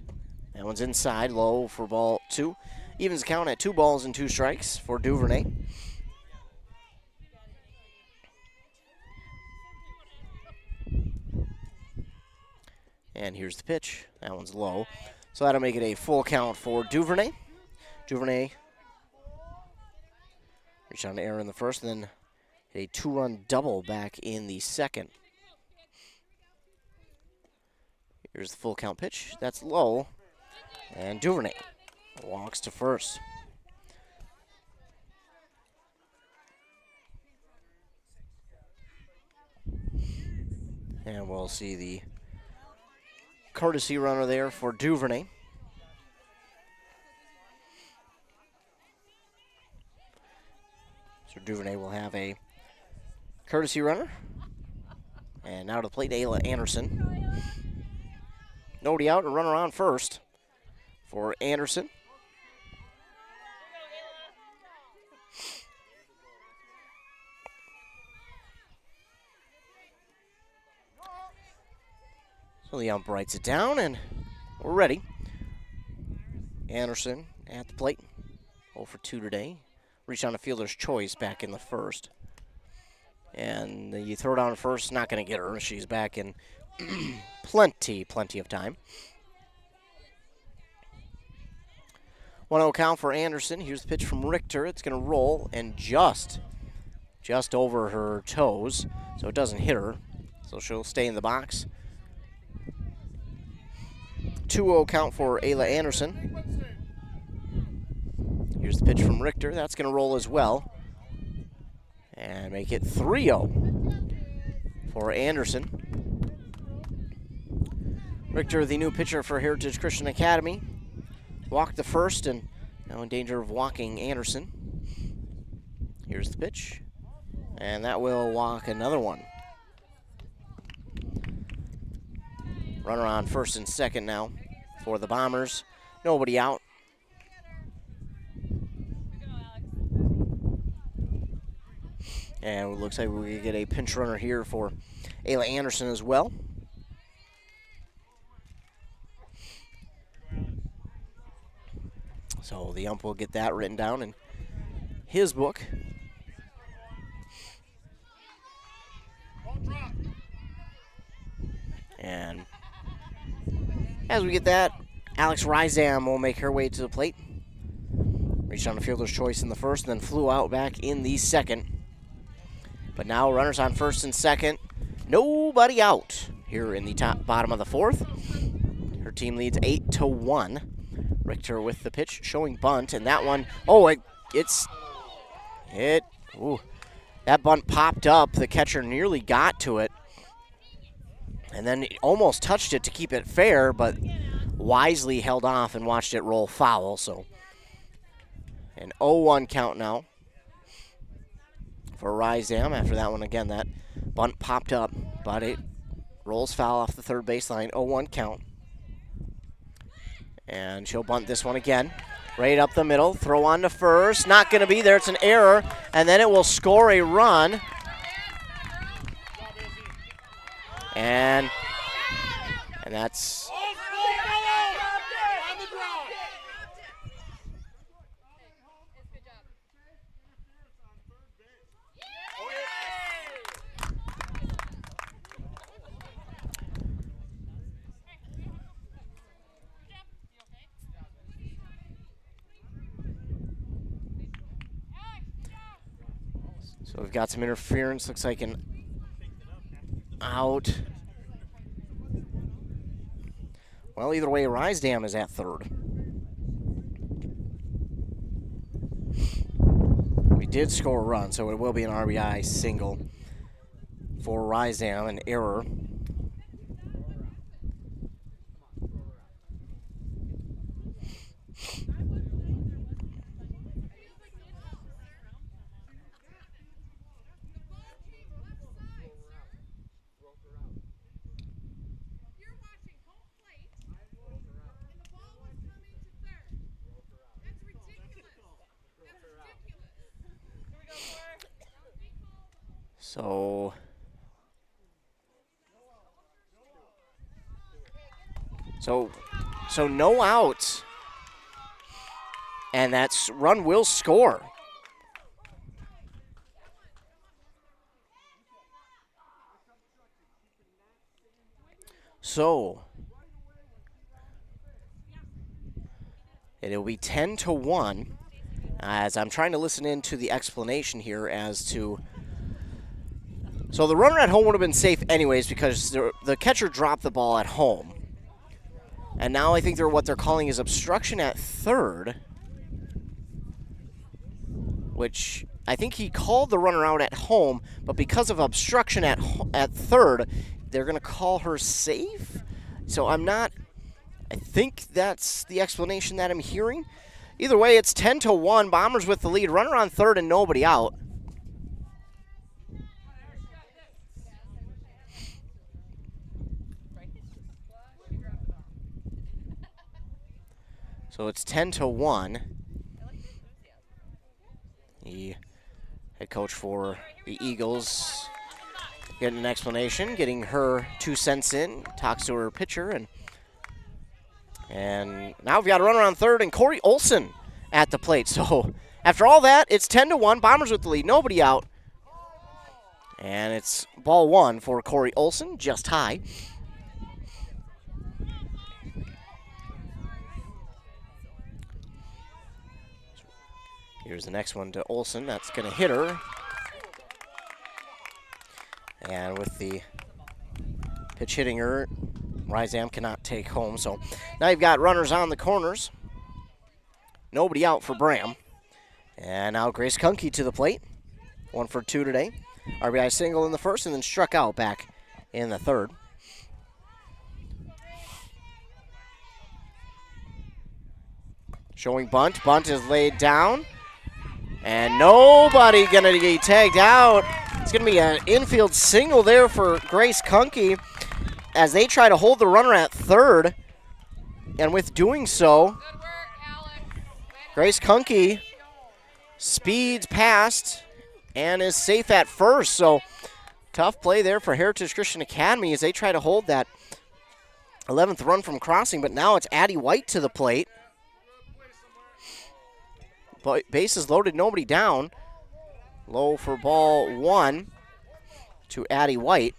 That one's inside, low for ball 2. Evens the count at 2 balls and 2 strikes for Duvernay. And here's the pitch. That one's low. So that'll make it a full count for Duvernay. Duvernay reached on air in the first, and then hit a 2-run double back in the second. Here's the full count pitch. That's low. And Duvernay walks to first. And we'll see the courtesy runner there for Duvernay. So Duvernay will have a courtesy runner. And now to the plate, Ayla Anderson. Nobody out, and runner on first for Anderson. So the ump writes it down, and we're ready. Anderson at the plate. 0 for 2 today. Reached on a fielder's choice back in the first. And you throw down first, not going to get her. She's back in plenty of time. 1-0 count for Anderson. Here's the pitch from Richter. It's going to roll and just over her toes, so it doesn't hit her. So she'll stay in the box. 2-0 count for Ayla Anderson. Here's the pitch from Richter. That's going to roll as well. And make it 3-0 for Anderson. Richter, the new pitcher for Heritage Christian Academy, walked the first and now in danger of walking Anderson. Here's the pitch. And that will walk another one. Runner on first and second now for the Bombers. Nobody out. And it looks like we get a pinch runner here for Ayla Anderson as well. So the ump will get that written down in his book. And as we get that, Alex Rysam will make her way to the plate. Reached on a fielder's choice in the first, and then flew out back in the second. But now runners on first and second. Nobody out here in the bottom of the 4th. Her team leads 8-1. Richter with the pitch, showing bunt, and that one, it's That bunt popped up. The catcher nearly got to it. And then almost touched it to keep it fair, but wisely held off and watched it roll foul. So an 0-1 count now for Rysdam. After that one, again, that bunt popped up, but it rolls foul off the third baseline. 0-1 count. And she'll bunt this one again. Right up the middle. Throw on to first. Not going to be there. It's an error. And then it will score a run. And that's... So we've got some interference. Looks like an out. Well, either way, Rysdam is at third. We did score a run, so it will be an RBI single for Rysdam, an error. So no outs. And that run will score. So it'll be 10-1 as I'm trying to listen into the explanation here as to. So the runner at home would have been safe anyways because the catcher dropped the ball at home. And now I think what they're calling is obstruction at third, which I think he called the runner out at home, but because of obstruction at third, they're going to call her safe. So I think that's the explanation that I'm hearing. Either way, it's 10-1. Bombers with the lead. Runner on third and nobody out. So it's 10-1. The head coach for the Eagles getting an explanation, getting her 2 cents in, talks to her pitcher, and now we've got a runner on third and Corey Olson at the plate. So after all that, it's 10-1. Bombers with the lead, nobody out. And it's ball one for Corey Olson, just high. Here's the next one to Olson. That's going to hit her. And with the pitch hitting her, Rysdam cannot take home. So now you've got runners on the corners. Nobody out for Braham. And now Grace Kunke to the plate. 1 for 2 today. RBI single in the first and then struck out back in the third. Showing bunt. Bunt is laid down. And nobody going to get tagged out. It's going to be an infield single there for Grace Kunke as they try to hold the runner at third. And with doing so, Grace Kunke speeds past and is safe at first. So tough play there for Heritage Christian Academy as they try to hold that 11th run from crossing. But now it's Addie White to the plate. Bases loaded, nobody down. Low for ball one to Addie White.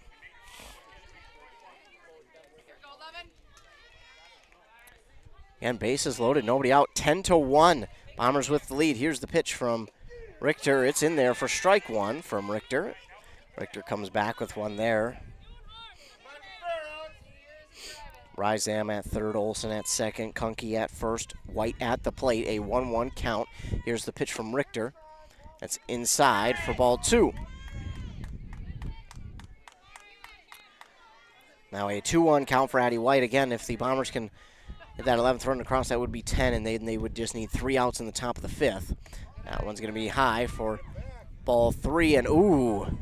Again, bases loaded, nobody out. 10-1. Bombers with the lead. Here's the pitch from Richter. It's in there for strike one from Richter. Richter comes back with one there. Rysdam at third, Olson at second, Kunke at first, White at the plate, a 1-1 count. Here's the pitch from Richter. That's inside for ball 2. Now a 2-1 count for Addie White. Again, if the Bombers can get that 11th run across, that would be 10, and they would just need 3 outs in the top of the 5th. That one's going to be high for ball 3, and ooh,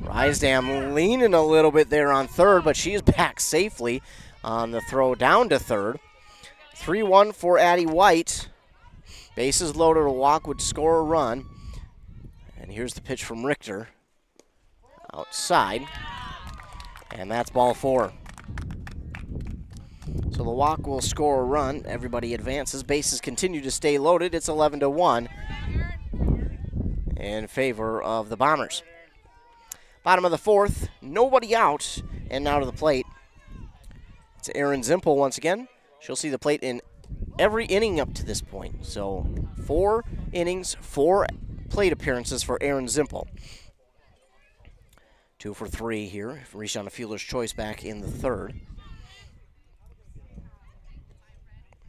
Rysdam leaning a little bit there on third, but she is back safely on the throw down to third. 3-1 for Addie White. Bases loaded, a walk would score a run. And here's the pitch from Richter. Outside. And that's ball 4. So the walk will score a run. Everybody advances. Bases continue to stay loaded. It's 11-1 in favor of the Bombers. Bottom of the 4th, nobody out. And now to the plate. It's Erin Zimpel once again. She'll see the plate in every inning up to this point. So 4 innings, 4 plate appearances for Erin Zimpel. 2 for 3 here. Reached on a fielder's choice back in the 3rd.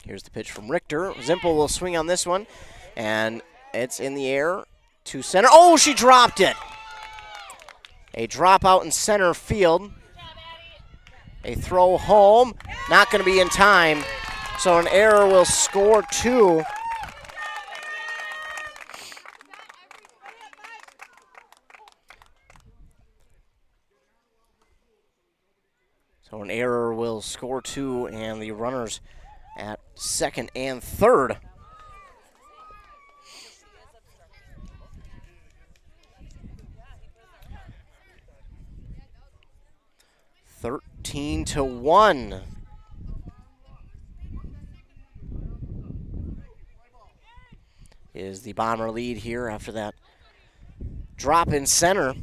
Here's the pitch from Richter. Zimpel will swing on this one, and it's in the air to center. Oh, she dropped it! A drop out in center field. A throw home. Not going to be in time, so an error will score 2. So an error will score 2, and the runners at second and third. Thirteen to 1. Is the Bomber lead here after that drop in center.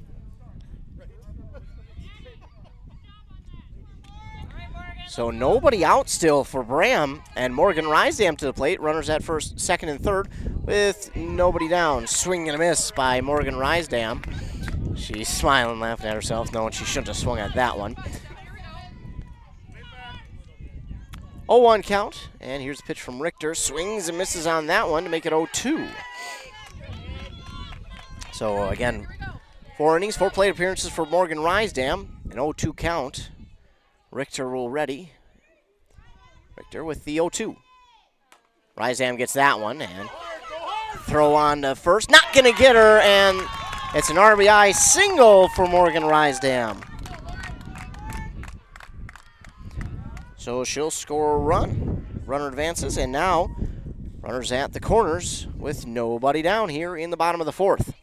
So nobody out still for Braham, and Morgan Rysdam to the plate. Runners at first, second, and third with nobody down. Swing and a miss by Morgan Rysdam. She's smiling, laughing at herself, knowing she shouldn't have swung at that one. 0-1 count, and here's the pitch from Richter. Swings and misses on that one to make it 0-2. So again, 4 innings, 4 plate appearances for Morgan Rysdam, an 0-2 count. Richter will ready. Richter with the 0-2. Rysdam gets that one, and throw on to first. Not going to get her, and it's an RBI single for Morgan Rysdam. So she'll score a run. Runner advances, and now runners at the corners with nobody down here in the bottom of the 4th.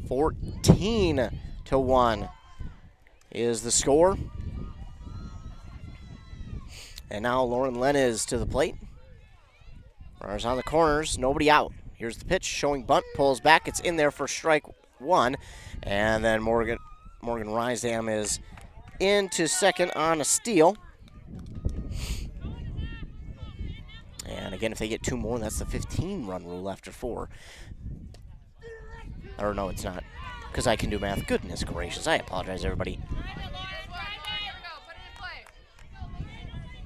14-1 is the score. And now Lauren Lenez to the plate. Runners on the corners, nobody out. Here's the pitch, showing bunt, pulls back. It's in there for strike 1. And then Morgan Rysdam is into second on a steal. And again, if they get 2 more, that's the 15-run rule after 4. Or no, it's not, because I can do math. Goodness gracious, I apologize, everybody.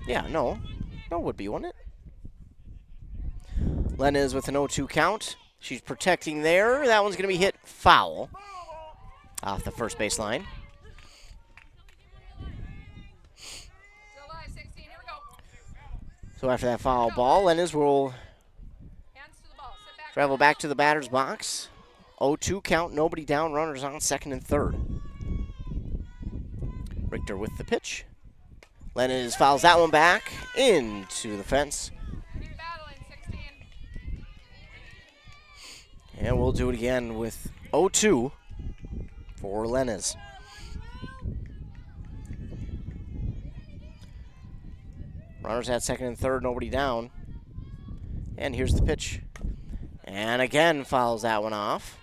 Yeah, no would be, wouldn't it? Lenez with an 0-2 count. She's protecting there. That one's going to be hit foul off the first base line. So after that foul ball, Lenez will travel back to the batter's box. 0-2 count, nobody down, runners on second and third. Richter with the pitch. Lenez fouls that one back into the fence. And we'll do it again with 0-2 for Lenez. Runners at second and third, nobody down. And here's the pitch. And again fouls that one off.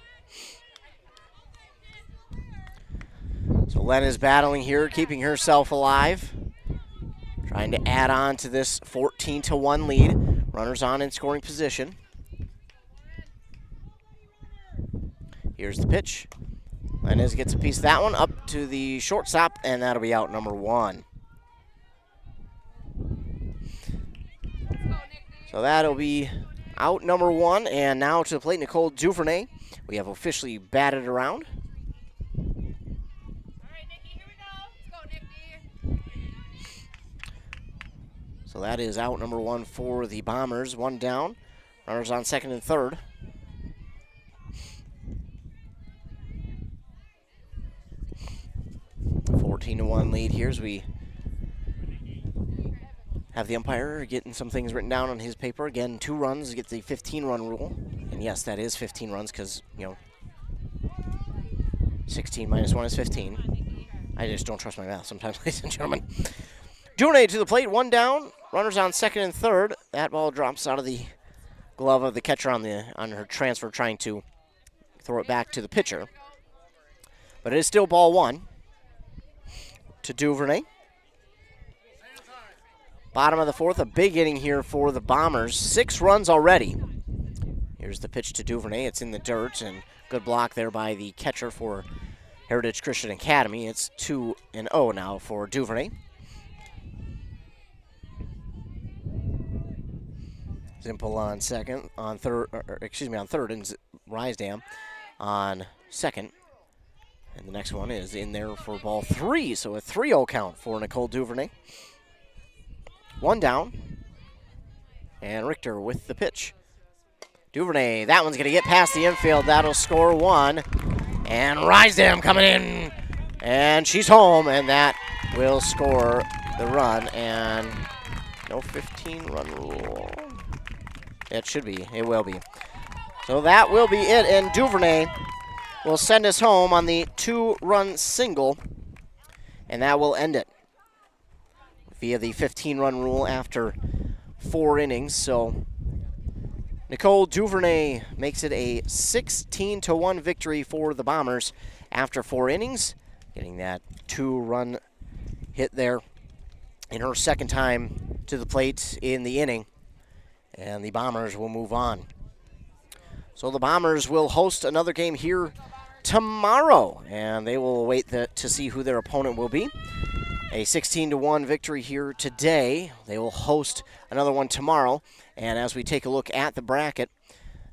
So Lenez battling here, keeping herself alive. Trying to add on to this 14-1 lead. Runners on in scoring position. Here's the pitch. Lenez gets a piece of that one up to the shortstop, and that'll be out number 1. So that'll be out number 1, and now to the plate, Nicole Duvernay we have officially batted around. So that is out number 1 for the Bombers. 1 down. Runners on second and third. A 14-1 lead here as we have the umpire getting some things written down on his paper. Again, 2 runs to get the 15-run rule. And yes, that is 15 runs because, 16 minus 1 is 15. I just don't trust my math sometimes, ladies and gentlemen. Duvernay to the plate, 1 down. Runners on second and third. That ball drops out of the glove of the catcher on her transfer, trying to throw it back to the pitcher. But it is still ball 1 to Duvernay. Bottom of the 4th, a big inning here for the Bombers. 6 runs already. Here's the pitch to Duvernay. It's in the dirt, and good block there by the catcher for Heritage Christian Academy. It's 2-0 now for Duvernay. Zimple on second, on third, and Rysdam on second. And the next one is in there for ball 3, so a 3-0 count for Nicole Duvernay. 1 down, and Richter with the pitch. Duvernay, that one's going to get past the infield. That'll score 1. And Rysdam coming in, and she's home, and that will score the run. And no 15-run rule. It should be. It will be. So that will be it, and Duvernay will send us home on the 2-run single, and that will end it via the 15-run rule after 4 innings. So Nicole Duvernay makes it a 16-1 victory for the Bombers after 4 innings, getting that 2-run hit there in her second time to the plate in the inning. And the Bombers will move on. So the Bombers will host another game here tomorrow, and they will wait to see who their opponent will be. A 16-1 victory here today. They will host another one tomorrow, and as we take a look at the bracket,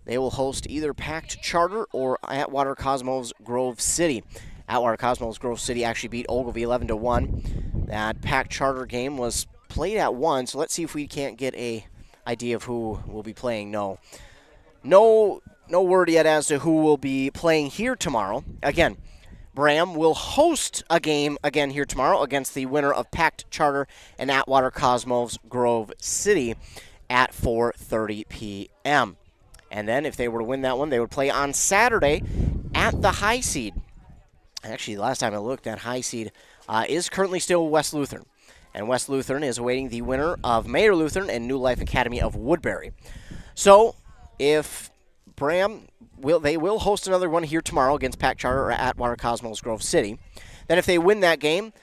they will host either Packed Charter or Atwater Cosmos Grove City. Atwater Cosmos Grove City actually beat Ogilvie 11-1. That Packed Charter game was played at 1, so let's see if we can't get a idea of who will be playing. No word yet as to who will be playing here tomorrow. Again, Braham will host a game again here tomorrow against the winner of Packed Charter and Atwater Cosmos Grove City at 4:30 p.m. And then if they were to win that one, they would play on Saturday at the high seed. Actually, last time I looked, that high seed is currently still West Lutheran. And West Lutheran is awaiting the winner of Mayor Lutheran and New Life Academy of Woodbury. So, if Braham they will host another one here tomorrow against Packed Charter or Atwater Cosmos Grove City. Then if they win that game,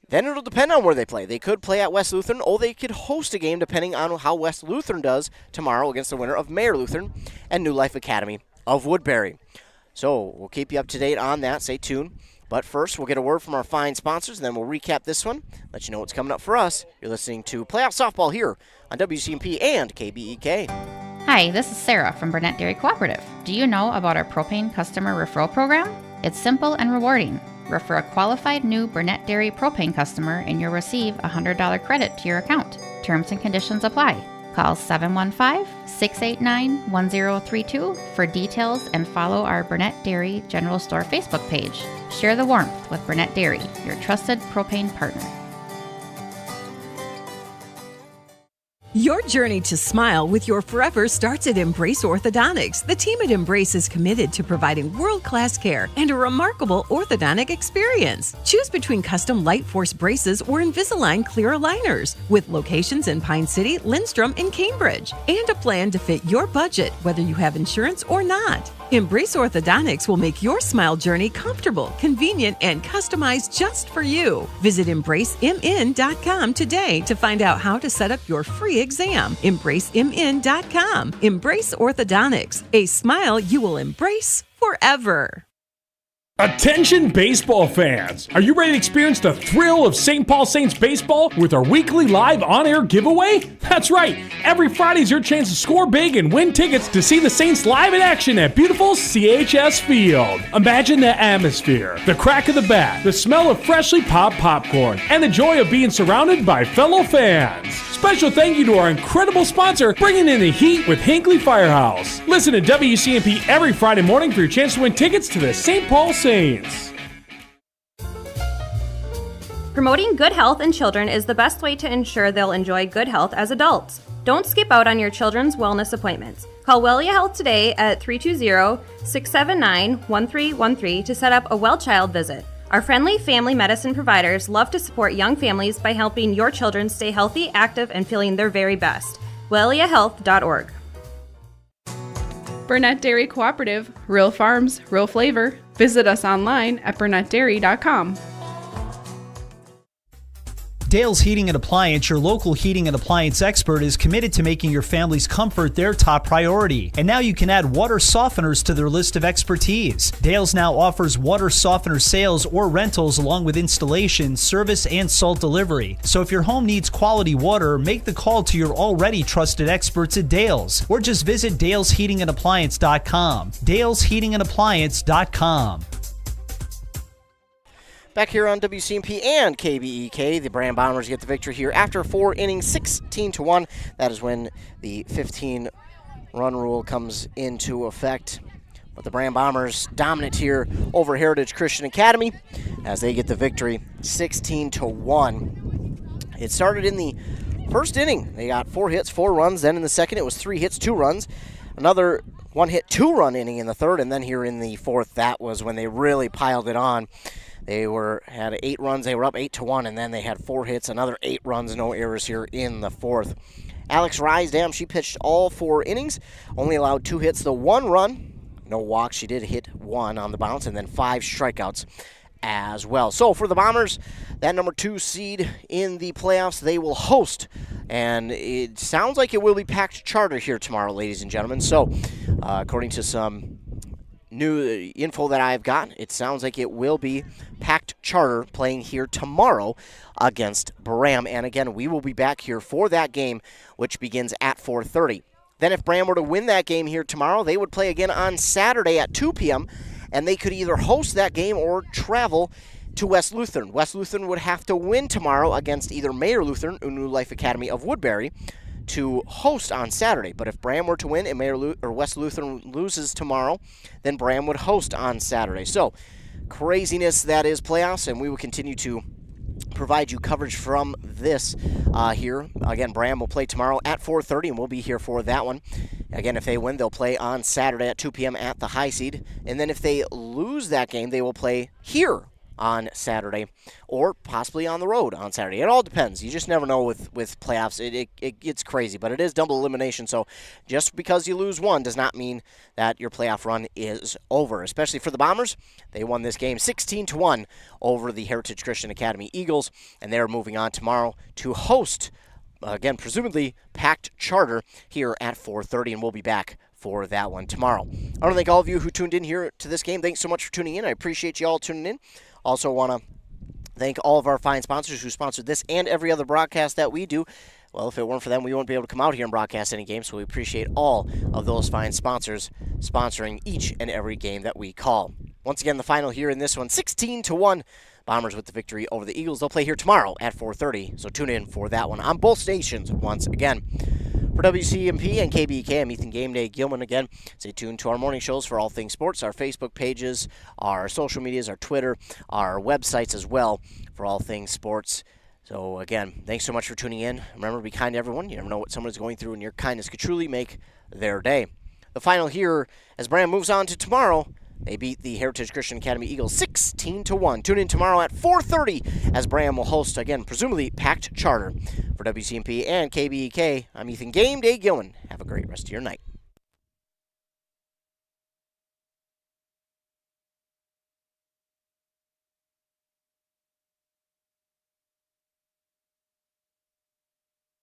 then it'll depend on where they play. They could play at West Lutheran, or they could host a game depending on how West Lutheran does tomorrow against the winner of Mayor Lutheran and New Life Academy of Woodbury. So, we'll keep you up to date on that. Stay tuned. But first, we'll get a word from our fine sponsors, and then we'll recap this one, let you know what's coming up for us. You're listening to Playoff Softball here on WCMP and KBEK. Hi, this is Sarah from Burnett Dairy Cooperative. Do you know about our propane customer referral program? It's simple and rewarding. Refer a qualified new Burnett Dairy propane customer, and you'll receive a $100 credit to your account. Terms and conditions apply. Call 715-689-1032 for details and follow our Burnett Dairy General Store Facebook page. Share the warmth with Burnett Dairy, your trusted propane partner. Your journey to smile with your forever starts at Embrace Orthodontics. The team at Embrace is committed to providing world-class care and a remarkable orthodontic experience. Choose between custom Light Force braces or Invisalign clear aligners with locations in Pine City, Lindstrom, and Cambridge, and a plan to fit your budget, whether you have insurance or not. Embrace Orthodontics will make your smile journey comfortable, convenient, and customized just for you. Visit EmbraceMN.com today to find out how to set up your free exam. EmbraceMN.com. Embrace Orthodontics, a smile you will embrace forever. Attention baseball fans! Are you ready to experience the thrill of St. Paul Saints baseball with our weekly live on-air giveaway? That's right! Every Friday is your chance to score big and win tickets to see the Saints live in action at beautiful CHS Field. Imagine the atmosphere, the crack of the bat, the smell of freshly popped popcorn, and the joy of being surrounded by fellow fans. Special thank you to our incredible sponsor, bringing in the heat with Hinckley Firehouse. Listen to WCMP every Friday morning for your chance to win tickets to the St. Paul Saints. Promoting good health in children is the best way to ensure they'll enjoy good health as adults. Don't skip out on your children's wellness appointments. Call Wellia Health today at 320-679-1313 to set up a Well Child visit. Our friendly family medicine providers love to support young families by helping your children stay healthy, active, and feeling their very best. WelliaHealth.org. Burnett Dairy Cooperative, real farms, real flavor. Visit us online at burnettdairy.com. Dale's Heating and Appliance, your local heating and appliance expert, is committed to making your family's comfort their top priority. And now you can add water softeners to their list of expertise. Dale's now offers water softener sales or rentals along with installation, service, and salt delivery. So if your home needs quality water, make the call to your already trusted experts at Dale's, or just visit dalesheatingandappliance.com. dalesheatingandappliance.com. Back here on WCMP and KBEK, the Braham Bombers get the victory here after 4 innings, 16-1. That is when the 15-run rule comes into effect. But the Braham Bombers dominant here over Heritage Christian Academy as they get the victory, 16-1. It started in the first inning. They got 4 hits, 4 runs. Then in the second, it was 3 hits, 2 runs. Another 1-hit, 2-run inning in the third. And then here in the fourth, that was when they really piled it on. They had 8 runs. They were up 8-1, and then they had 4 hits, another 8 runs, no errors here in the fourth. Alex Rysdam, she pitched all 4 innings, only allowed 2 hits, the 1 run, no walks. She did hit 1 on the bounce, and then 5 strikeouts as well. So for the Bombers, that number 2 seed in the playoffs, they will host, and it sounds like it will be packed charter here tomorrow, ladies and gentlemen. So according to some new info that I've got, it sounds like it will be packed charter playing here tomorrow against Braham. And again, we will be back here for that game, which begins at 4:30. Then if Braham were to win that game here tomorrow, they would play again on Saturday at 2 p.m., and they could either host that game or travel to West Lutheran. West Lutheran would have to win tomorrow against either Mayor Lutheran or New Life Academy of Woodbury to host on Saturday. But if Braham were to win and West Lutheran loses tomorrow, then Braham would host on Saturday. So craziness that is playoffs, and we will continue to provide you coverage from this here. Again, Braham will play tomorrow at 4:30, and we'll be here for that one. Again, if they win, they'll play on Saturday at 2 p.m. at the high seed. And then if they lose that game, they will play here on Saturday, or possibly on the road on Saturday. It all depends. You just never know with playoffs. It gets crazy, but it is double elimination, so just because you lose one does not mean that your playoff run is over, especially for the Bombers. They won this game 16-1 over the Heritage Christian Academy Eagles, and they're moving on tomorrow to host, again, presumably packed charter here at 4:30, and we'll be back for that one tomorrow. I want to thank all of you who tuned in here to this game. Thanks so much for tuning in. I appreciate you all tuning in. Also want to thank all of our fine sponsors who sponsored this and every other broadcast that we do. Well, if it weren't for them, we wouldn't be able to come out here and broadcast any games, so we appreciate all of those fine sponsors sponsoring each and every game that we call. Once again, the final here in this one, 16-1. Bombers with the victory over the Eagles. They'll play here tomorrow at 4:30, so tune in for that one on both stations once again. For WCMP and KBEK, I'm Ethan Game Day Gilman again. Stay tuned to our morning shows for all things sports, our Facebook pages, our social medias, our Twitter, our websites as well for all things sports. So again, thanks so much for tuning in. Remember, be kind to everyone. You never know what someone's going through, and your kindness could truly make their day. The final here, as Braham moves on to tomorrow, they beat the Heritage Christian Academy Eagles 16-1. Tune in tomorrow at 4:30 as Braham will host, again, presumably packed charter. For WCMP and KBEK, I'm Ethan Game Day Gilman. Have a great rest of your night.